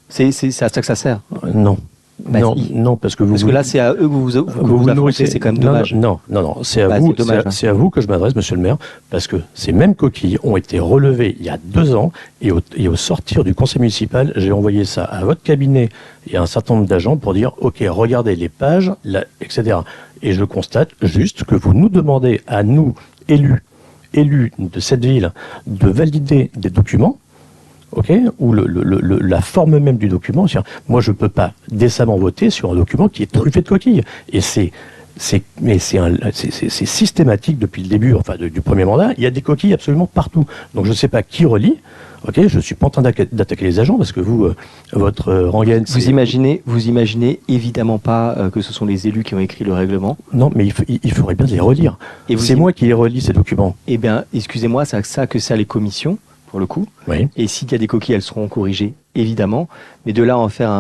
c'est à ça que ça sert. Non. Non, parce que là, c'est à eux que vous affrontez, c'est quand même dommage. Non, c'est à vous, c'est à vous que je m'adresse, monsieur le maire, parce que ces mêmes coquilles ont été relevées il y a 2 ans, et au sortir du conseil municipal, j'ai envoyé ça à votre cabinet et à un certain nombre d'agents pour dire, ok, regardez les pages, etc. Et je constate juste que vous nous demandez à nous, élus de cette ville, de valider des documents, ok, ou la forme même du document. Moi, je peux pas décemment voter sur un document qui est truffé de coquilles. Et c'est systématique depuis le début, enfin du premier mandat. Il y a des coquilles absolument partout. Donc je ne sais pas qui relie. Ok, je suis pas en train d'attaquer les agents parce que votre rengaine. Vous imaginez évidemment pas que ce sont les élus qui ont écrit le règlement. Non, mais il faudrait bien les relire. Et c'est moi qui les relis ces documents. Eh bien, excusez-moi, c'est ça que ça les commissions. Pour le coup. Oui. Et s'il y a des coquilles, elles seront corrigées, évidemment. Mais de là à en faire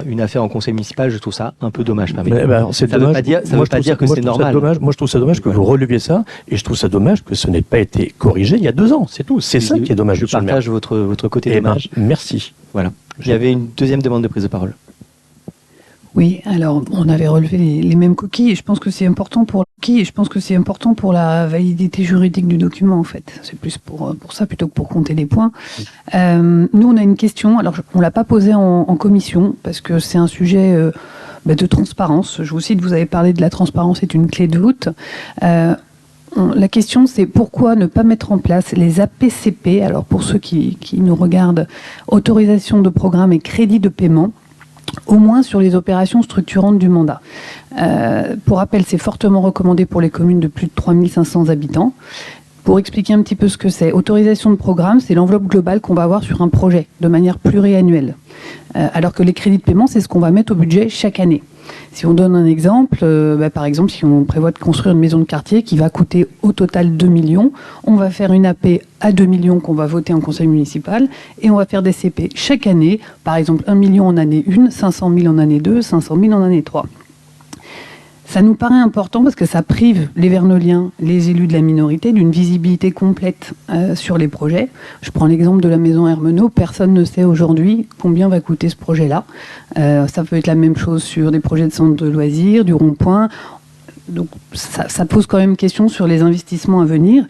une affaire en conseil municipal, je trouve ça un peu dommage. Ça ne veut pas dire que c'est normal. Moi, je trouve ça dommage que vous releviez ça, et je trouve ça dommage que ce n'ait pas été corrigé il y a 2 ans. C'est tout. C'est ça qui est dommage. Je partage votre côté dommage. Merci. Voilà. Il y avait une deuxième demande de prise de parole. Oui, alors on avait relevé les mêmes coquilles et je pense que c'est important pour la validité juridique du document en fait. C'est plus pour ça plutôt que pour compter les points. Nous on a une question, alors on l'a pas posée en commission parce que c'est un sujet de transparence. Je vous cite, vous avez parlé de la transparence est une clé de voûte. La question, c'est pourquoi ne pas mettre en place les APCP, alors pour ceux qui nous regardent, autorisation de programme et crédit de paiement, au moins sur les opérations structurantes du mandat. Pour rappel, c'est fortement recommandé pour les communes de plus de 3500 habitants. Pour expliquer un petit peu ce que c'est, autorisation de programme, c'est l'enveloppe globale qu'on va avoir sur un projet de manière pluriannuelle. Alors que les crédits de paiement, c'est ce qu'on va mettre au budget chaque année. Si on donne un exemple, par exemple, si on prévoit de construire une maison de quartier qui va coûter au total 2 millions, on va faire une AP à 2 millions qu'on va voter en conseil municipal et on va faire des CP chaque année, par exemple 1 million en année 1, 500 000 en année 2, 500 000 en année 3. Ça nous paraît important parce que ça prive les Vernoliens, les élus de la minorité, d'une visibilité complète sur les projets. Je prends l'exemple de la maison Hermenot. Personne ne sait aujourd'hui combien va coûter ce projet-là. Ça peut être la même chose sur des projets de centre de loisirs, du rond-point. Donc ça pose quand même question sur les investissements à venir.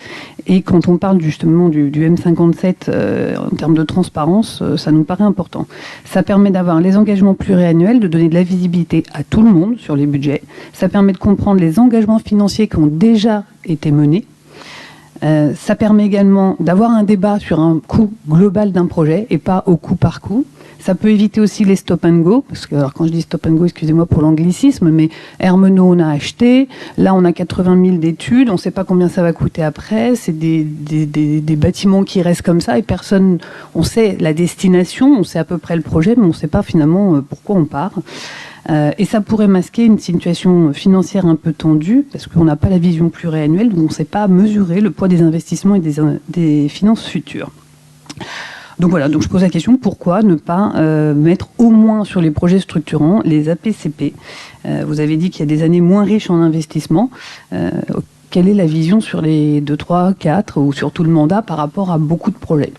Et quand on parle justement du M57 en termes de transparence, ça nous paraît important. Ça permet d'avoir les engagements pluriannuels, de donner de la visibilité à tout le monde sur les budgets. Ça permet de comprendre les engagements financiers qui ont déjà été menés. Ça permet également d'avoir un débat sur un coût global d'un projet et pas au coup par coup. Ça peut éviter aussi les stop and go, parce que alors quand je dis stop and go, excusez-moi pour l'anglicisme, mais Hermenot on a acheté, là on a 80 000 d'études, on ne sait pas combien ça va coûter après, c'est des bâtiments qui restent comme ça et personne, on sait la destination, on sait à peu près le projet, mais on ne sait pas finalement pourquoi on part. Et ça pourrait masquer une situation financière un peu tendue, parce qu'on n'a pas la vision pluriannuelle, donc on ne sait pas mesurer le poids des investissements et des finances futures. Donc voilà, donc je pose la question, pourquoi ne pas mettre au moins sur les projets structurants les APCP? Vous avez dit qu'il y a des années moins riches en investissement. Quelle est la vision sur les 2, 3, 4 ou sur tout le mandat par rapport à beaucoup de projets?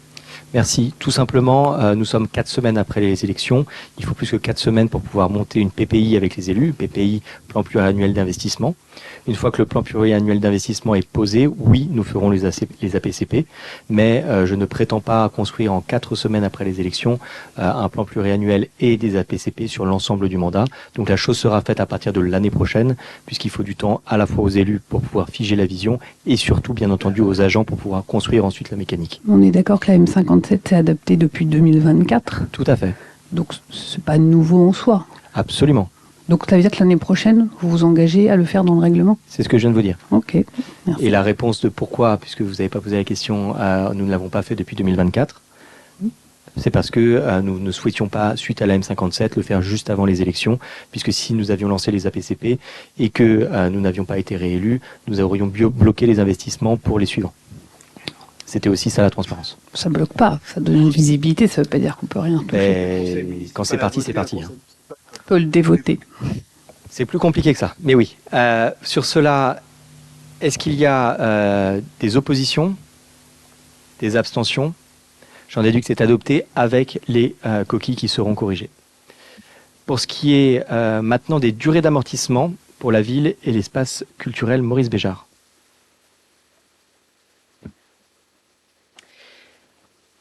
Merci. Tout simplement, nous sommes 4 semaines après les élections. Il faut plus que 4 semaines pour pouvoir monter une PPI avec les élus, PPI, plan pluriannuel d'investissement. Une fois que le plan pluriannuel d'investissement est posé, oui, nous ferons les APCP, mais je ne prétends pas construire en 4 semaines après les élections un plan pluriannuel et des APCP sur l'ensemble du mandat. Donc la chose sera faite à partir de l'année prochaine, puisqu'il faut du temps à la fois aux élus pour pouvoir figer la vision et surtout, bien entendu, aux agents pour pouvoir construire ensuite la mécanique. On est d'accord que la M57 s'est adaptée depuis 2024. Tout à fait. Donc c'est pas nouveau en soi. Absolument. Donc ça veut dire que l'année prochaine, vous vous engagez à le faire dans le règlement? C'est ce que je viens de vous dire. Ok, merci. Et la réponse de pourquoi, puisque vous n'avez pas posé la question, nous ne l'avons pas fait depuis 2024, c'est parce que nous ne souhaitions pas, suite à la M57, le faire juste avant les élections, puisque si nous avions lancé les APCP et que nous n'avions pas été réélus, nous aurions bloqué les investissements pour les suivants. C'était aussi ça la transparence. Ça bloque pas, ça donne une visibilité, ça veut pas dire qu'on peut rien toucher. Mais quand c'est parti, c'est parti. Hein. On peut le dévoter. C'est plus compliqué que ça. Mais oui, sur cela, est-ce qu'il y a des oppositions, des abstentions? J'en déduis que c'est adopté avec les coquilles qui seront corrigées. Pour ce qui est maintenant des durées d'amortissement pour la ville et l'espace culturel Maurice Béjart.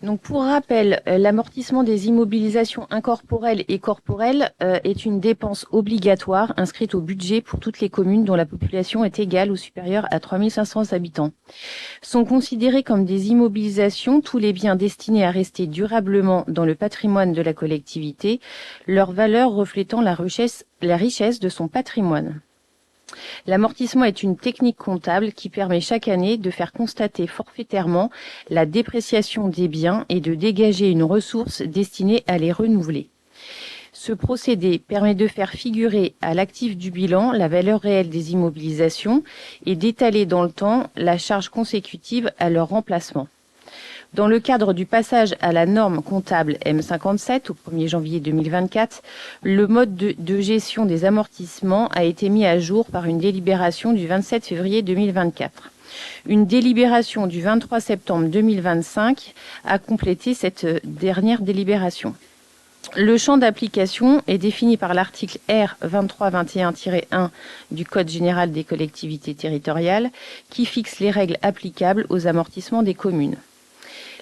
Donc pour rappel, l'amortissement des immobilisations incorporelles et corporelles est une dépense obligatoire inscrite au budget pour toutes les communes dont la population est égale ou supérieure à 3500 habitants. Sont considérés comme des immobilisations tous les biens destinés à rester durablement dans le patrimoine de la collectivité, leur valeur reflétant la richesse de son patrimoine. L'amortissement est une technique comptable qui permet chaque année de faire constater forfaitairement la dépréciation des biens et de dégager une ressource destinée à les renouveler. Ce procédé permet de faire figurer à l'actif du bilan la valeur réelle des immobilisations et d'étaler dans le temps la charge consécutive à leur remplacement. Dans le cadre du passage à la norme comptable M57 au 1er janvier 2024, le mode de gestion des amortissements a été mis à jour par une délibération du 27 février 2024. Une délibération du 23 septembre 2025 a complété cette dernière délibération. Le champ d'application est défini par l'article R 2321-1 du Code général des collectivités territoriales qui fixe les règles applicables aux amortissements des communes.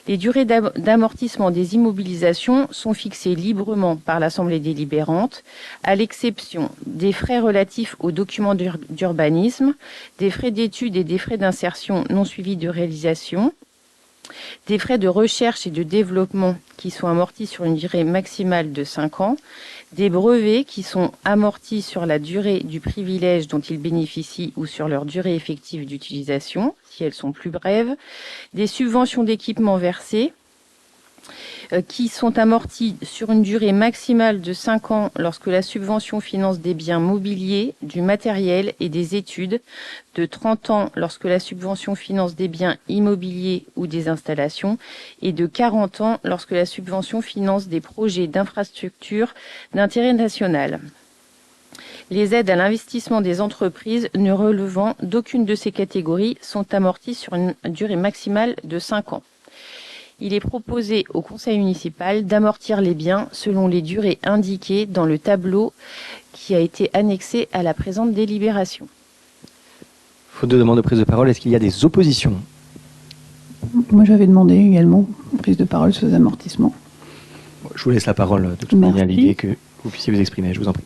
Les durées d'amortissement des immobilisations sont fixées librement par l'Assemblée délibérante, à l'exception des frais relatifs aux documents d'urbanisme, des frais d'études et des frais d'insertion non suivis de réalisation, des frais de recherche et de développement qui sont amortis sur une durée maximale de 5 ans, des brevets qui sont amortis sur la durée du privilège dont ils bénéficient ou sur leur durée effective d'utilisation, si elles sont plus brèves, des subventions d'équipement versées, qui sont amortis sur une durée maximale de 5 ans lorsque la subvention finance des biens mobiliers, du matériel et des études, de 30 ans lorsque la subvention finance des biens immobiliers ou des installations, et de 40 ans lorsque la subvention finance des projets d'infrastructure d'intérêt national. Les aides à l'investissement des entreprises ne relevant d'aucune de ces catégories sont amorties sur une durée maximale de 5 ans. Il est proposé au conseil municipal d'amortir les biens selon les durées indiquées dans le tableau qui a été annexé à la présente délibération. Faute de demande de prise de parole, est-ce qu'il y a des oppositions? Moi, j'avais demandé également une prise de parole sur les amortissements. Je vous laisse la parole de toute Merci. manière, l'idée que vous puissiez vous exprimer, je vous en prie.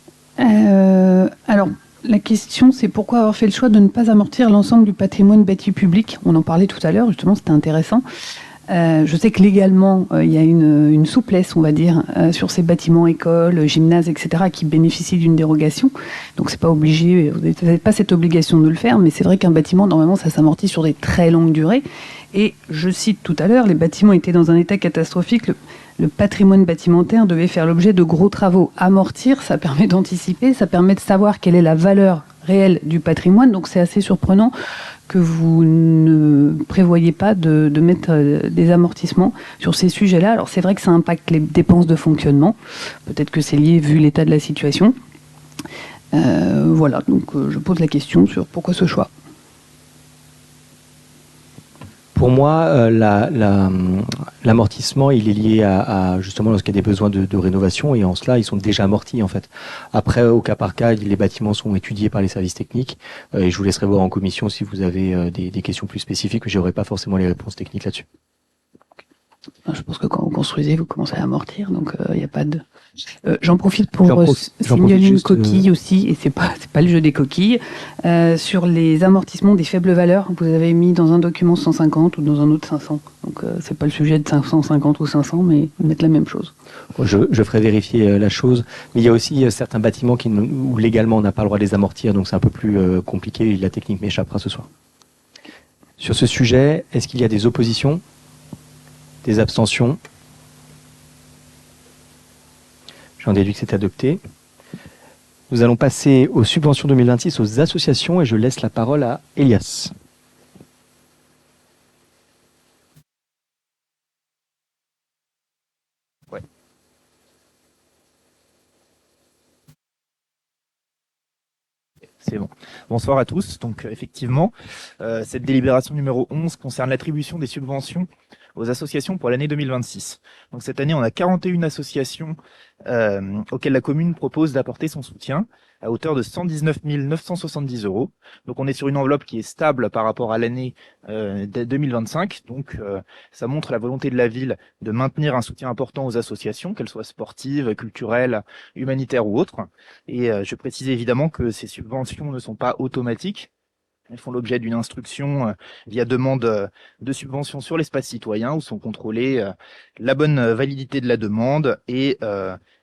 Alors, la question, c'est pourquoi avoir fait le choix de ne pas amortir l'ensemble du patrimoine bâti public? On en parlait tout à l'heure, justement, c'était intéressant. Je sais que légalement, il y a une souplesse, on va dire, sur ces bâtiments, écoles, gymnases, etc., qui bénéficient d'une dérogation. Donc, c'est pas obligé, vous n'avez pas cette obligation de le faire, mais c'est vrai qu'un bâtiment, normalement, ça s'amortit sur des très longues durées. Et je cite tout à l'heure, les bâtiments étaient dans un état catastrophique. Le patrimoine bâtimentaire devait faire l'objet de gros travaux. Amortir, ça permet d'anticiper, ça permet de savoir quelle est la valeur réelle du patrimoine. Donc, c'est assez surprenant que vous ne prévoyez pas de mettre des amortissements sur ces sujets-là. Alors c'est vrai que ça impacte les dépenses de fonctionnement. Peut-être que c'est lié vu l'état de la situation. Voilà, donc je pose la question sur pourquoi ce choix. Pour moi, l'amortissement, il est lié à justement lorsqu'il y a des besoins de rénovation, et en cela, ils sont déjà amortis en fait. Après, au cas par cas, les bâtiments sont étudiés par les services techniques, et je vous laisserai voir en commission si vous avez des questions plus spécifiques, mais j'aurai pas forcément les réponses techniques là-dessus. Je pense que quand vous construisez, vous commencez à amortir, donc il n'y a pas de... J'en profite pour signaler une coquille aussi, et c'est pas le jeu des coquilles, sur les amortissements des faibles valeurs. Vous avez mis dans un document 150 ou dans un autre 500. Donc c'est pas le sujet de 550 ou 500, mais mettre la même chose. Je ferai vérifier la chose, mais il y a aussi certains bâtiments où légalement on n'a pas le droit de les amortir, donc c'est un peu plus compliqué, la technique m'échappera ce soir. Sur ce sujet, est-ce qu'il y a des oppositions? Des abstentions? J'en déduis que c'est adopté. Nous allons passer aux subventions 2026 aux associations et je laisse la parole à Elias. Ouais. C'est bon. Bonsoir à tous. Donc effectivement, cette délibération numéro 11 concerne l'attribution des subventions aux associations pour l'année 2026. Donc cette année, on a 41 associations auxquelles la commune propose d'apporter son soutien à hauteur de 119 970 €. Donc on est sur une enveloppe qui est stable par rapport à l'année 2025. Donc ça montre la volonté de la ville de maintenir un soutien important aux associations, qu'elles soient sportives, culturelles, humanitaires ou autres. Et je précise évidemment que ces subventions ne sont pas automatiques. Elles font l'objet d'une instruction via demande de subvention sur l'espace citoyen où sont contrôlées la bonne validité de la demande et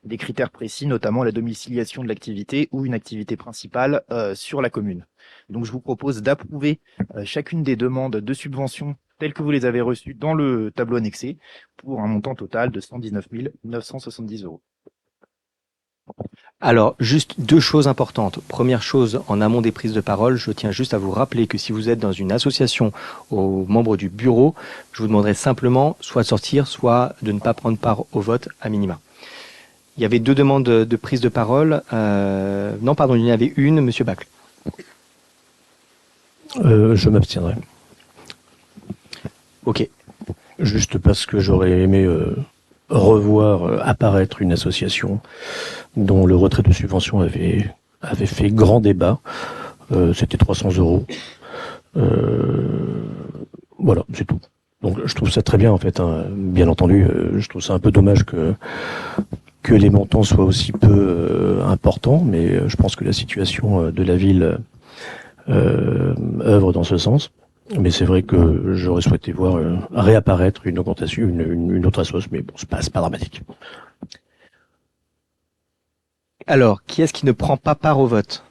des critères précis, notamment la domiciliation de l'activité ou une activité principale sur la commune. Donc je vous propose d'approuver chacune des demandes de subvention telles que vous les avez reçues dans le tableau annexé pour un montant total de 119 970 €. Alors, juste deux choses importantes. Première chose, en amont des prises de parole, je tiens juste à vous rappeler que si vous êtes dans une association aux membres du bureau, je vous demanderai simplement soit de sortir, soit de ne pas prendre part au vote à minima. Il y avait deux demandes de prise de parole. Non, pardon, il y en avait une, Monsieur Bacle. Je m'abstiendrai. Ok. Juste parce que j'aurais aimé revoir apparaître une association dont le retrait de subvention avait fait grand débat. C'était 300 €. Voilà, c'est tout. Donc je trouve ça très bien en fait. Hein. Bien entendu, je trouve ça un peu dommage que les montants soient aussi peu importants, mais je pense que la situation de la ville œuvre dans ce sens. Mais c'est vrai que j'aurais souhaité voir réapparaître une augmentation, une autre assoce, mais bon, c'est pas dramatique. Alors, qui est-ce qui ne prend pas part au vote?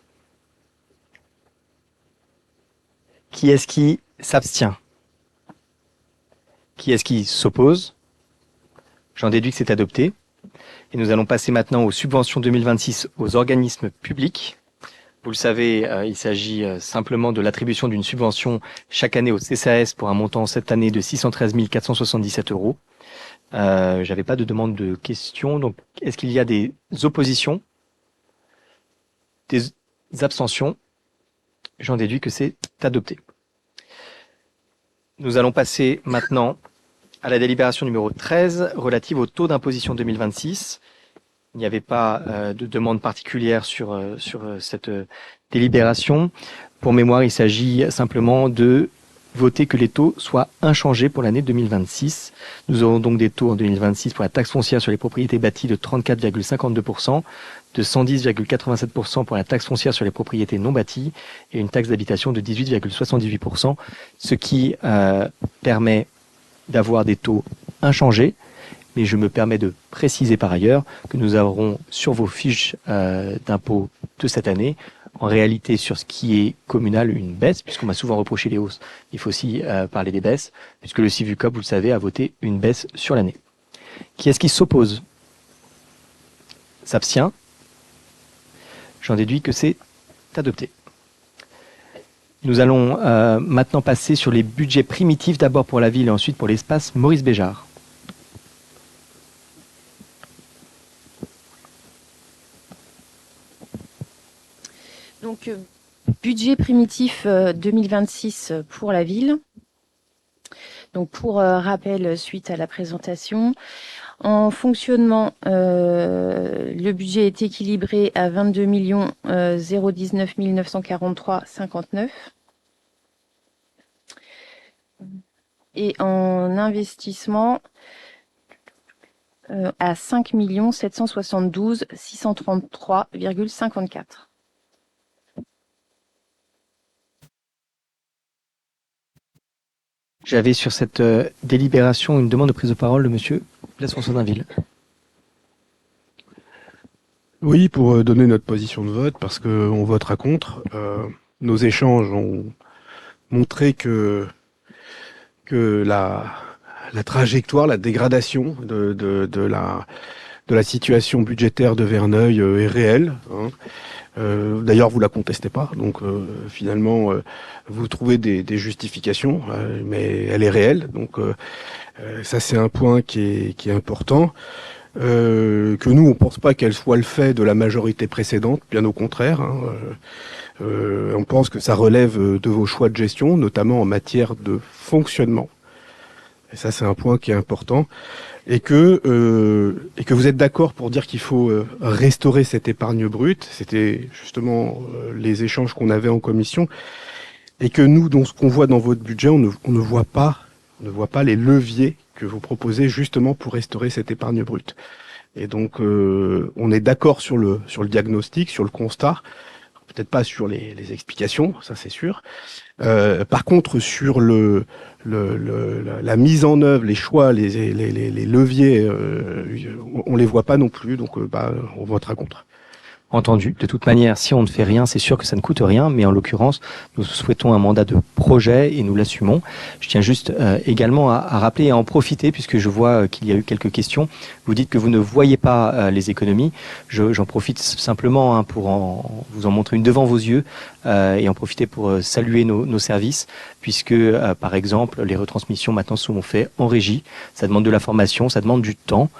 Qui est-ce qui s'abstient? Qui est-ce qui s'oppose? J'en déduis que c'est adopté. Et nous allons passer maintenant aux subventions 2026 aux organismes publics. Vous le savez, il s'agit simplement de l'attribution d'une subvention chaque année au CCAS pour un montant cette année de 613 477 €. J'avais pas de demande de questions. Donc, est-ce qu'il y a des oppositions? Des abstentions? J'en déduis que c'est adopté. Nous allons passer maintenant à la délibération numéro 13 relative au taux d'imposition 2026. Il n'y avait pas de demande particulière sur cette délibération. Pour mémoire, il s'agit simplement de voter que les taux soient inchangés pour l'année 2026. Nous aurons donc des taux en 2026 pour la taxe foncière sur les propriétés bâties de 34,52%, de 110,87% pour la taxe foncière sur les propriétés non bâties et une taxe d'habitation de 18,78%, ce qui permet d'avoir des taux inchangés. Mais je me permets de préciser par ailleurs que nous aurons sur vos fiches d'impôt de cette année, en réalité sur ce qui est communal, une baisse, puisqu'on m'a souvent reproché les hausses. Il faut aussi parler des baisses, puisque le Civucop, vous le savez, a voté une baisse sur l'année. Qui est-ce qui s'oppose? S'abstient? J'en déduis que c'est adopté. Nous allons maintenant passer sur les budgets primitifs, d'abord pour la ville et ensuite pour l'espace Maurice Béjart. Donc, budget primitif 2026 pour la ville. Donc, pour rappel, suite à la présentation, en fonctionnement, le budget est équilibré à 22 019 943,59. Et en investissement, à 5 772 633,54. J'avais sur cette délibération une demande de prise de parole de monsieur Blaise-François Dainville. Oui, pour donner notre position de vote, parce qu'on votera contre. Nos échanges ont montré que la trajectoire, la dégradation de la situation budgétaire de Verneuil est réelle. Hein. D'ailleurs, vous la contestez pas, donc finalement, vous trouvez des justifications, mais elle est réelle. Donc ça, c'est un point qui est important. Que nous, on pense pas qu'elle soit le fait de la majorité précédente, bien au contraire. Hein. On pense que ça relève de vos choix de gestion, notamment en matière de fonctionnement. Et ça, c'est un point qui est important. Et que vous êtes d'accord pour dire qu'il faut restaurer cette épargne brute. C'était justement les échanges qu'on avait en commission. Et que nous, dans ce qu'on voit dans votre budget, on ne voit pas les leviers que vous proposez justement pour restaurer cette épargne brute. Et donc, on est d'accord sur le diagnostic, sur le constat, peut-être pas sur les explications, ça c'est sûr. Par contre, sur la mise en œuvre, les choix, les leviers, on les voit pas non plus, donc on votera contre. Entendu. De toute manière, si on ne fait rien, c'est sûr que ça ne coûte rien, mais en l'occurrence, nous souhaitons un mandat de projet et nous l'assumons. Je tiens juste également à rappeler et à en profiter, puisque je vois qu'il y a eu quelques questions. Vous dites que vous ne voyez pas les économies. J'en profite simplement pour vous en montrer une devant vos yeux et en profiter pour saluer nos services, puisque par exemple, les retransmissions maintenant sont faites en régie. Ça demande de la formation, ça demande du temps,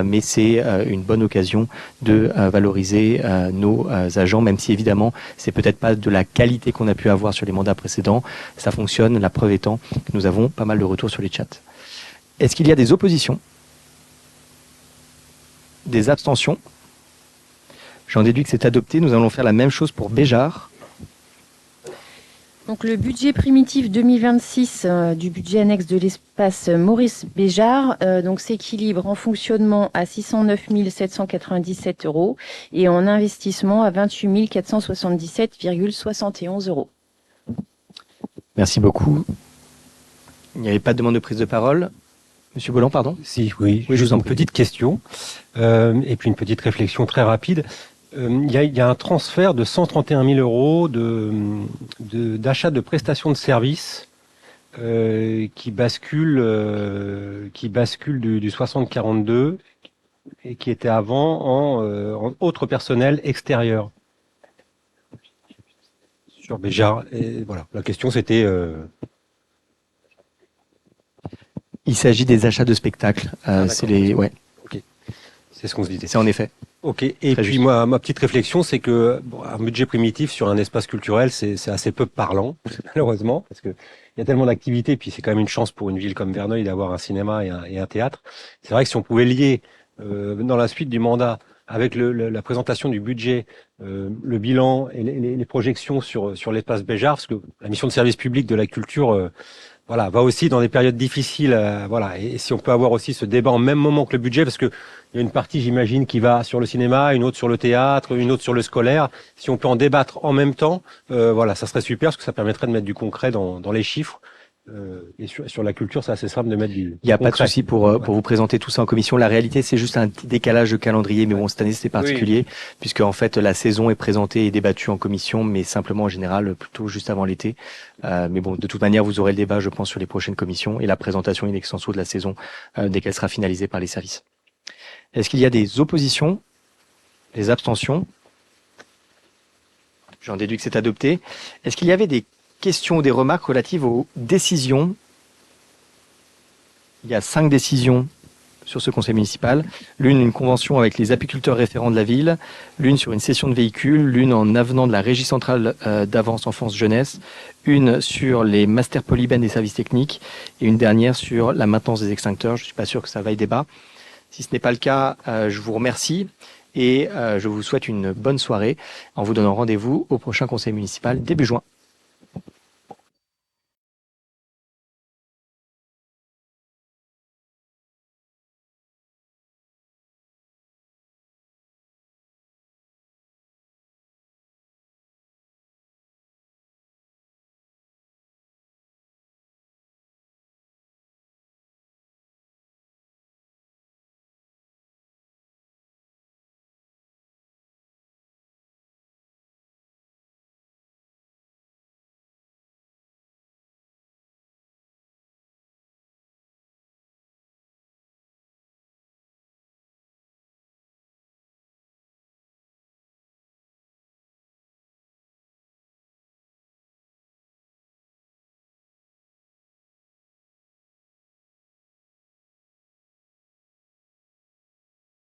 mais c'est une bonne occasion de valoriser nos agents, même si évidemment c'est peut-être pas de la qualité qu'on a pu avoir sur les mandats précédents. Ça fonctionne, la preuve étant que nous avons pas mal de retours sur les chats. Est-ce qu'il y a des oppositions? des abstentions. J'en déduis que c'est adopté. Nous allons faire la même chose pour Béjar. Donc le budget primitif 2026 du budget annexe de l'espace Maurice Béjart donc s'équilibre en fonctionnement à 609 797 euros et en investissement à 28 477,71 euros. Merci beaucoup. Il n'y avait pas de demande de prise de parole. Monsieur Bolland, pardon. Si, oui, Oui, je vous en une prie. petite question et puis une petite réflexion très rapide. Il y a un transfert de 131 000 euros d'achat de prestations de services qui bascule du 60-42 et qui était avant en autre personnel extérieur. Sur Béjar. Et voilà, la question c'était... Il s'agit des achats de spectacles. C'est les, ouais, C'est ce qu'on se disait. c'est en effet. Ok. Et Très puis juste. ma petite réflexion, c'est que un budget primitif sur un espace culturel, c'est assez peu parlant, malheureusement, parce que il y a tellement d'activités, puis c'est quand même une chance pour une ville comme Verneuil d'avoir un cinéma et un théâtre. C'est vrai que si on pouvait lier dans la suite du mandat avec la présentation du budget, le bilan et les projections sur l'espace Béjar, parce que la mission de service public de la culture voilà, va aussi dans des périodes difficiles, voilà. Et si on peut avoir aussi ce débat en même moment que le budget, parce que il y a une partie, j'imagine, qui va sur le cinéma, une autre sur le théâtre, une autre sur le scolaire. Si on peut en débattre en même temps, voilà, ça serait super, parce que ça permettrait de mettre du concret dans les chiffres. Et sur la culture, c'est assez simple de mettre du Il n'y a pas de concret. souci pour vous présenter tout ça en commission. La réalité, c'est juste un petit décalage de calendrier, mais bon, cette année, c'est particulier, puisque en fait, la saison est présentée et débattue en commission, mais simplement en général, plutôt juste avant l'été. Mais bon, de toute manière, vous aurez le débat, je pense, sur les prochaines commissions et la présentation in extenso de la saison dès qu'elle sera finalisée par les services. Est-ce qu'il y a des oppositions, des abstentions? J'en déduis que c'est adopté. Est-ce qu'il y avait des questions ou des remarques relatives aux décisions? Il y a 5 décisions sur ce conseil municipal. L'une, une convention avec les apiculteurs référents de la ville. L'une sur une cession de véhicules. L'une en avenant de la régie centrale d'avance enfance jeunesse. Une sur les masters polyben des services techniques. Et une dernière sur la maintenance des extincteurs. Je ne suis pas sûr que ça vaille débat. Si ce n'est pas le cas, je vous remercie et je vous souhaite une bonne soirée en vous donnant rendez-vous au prochain conseil municipal début juin.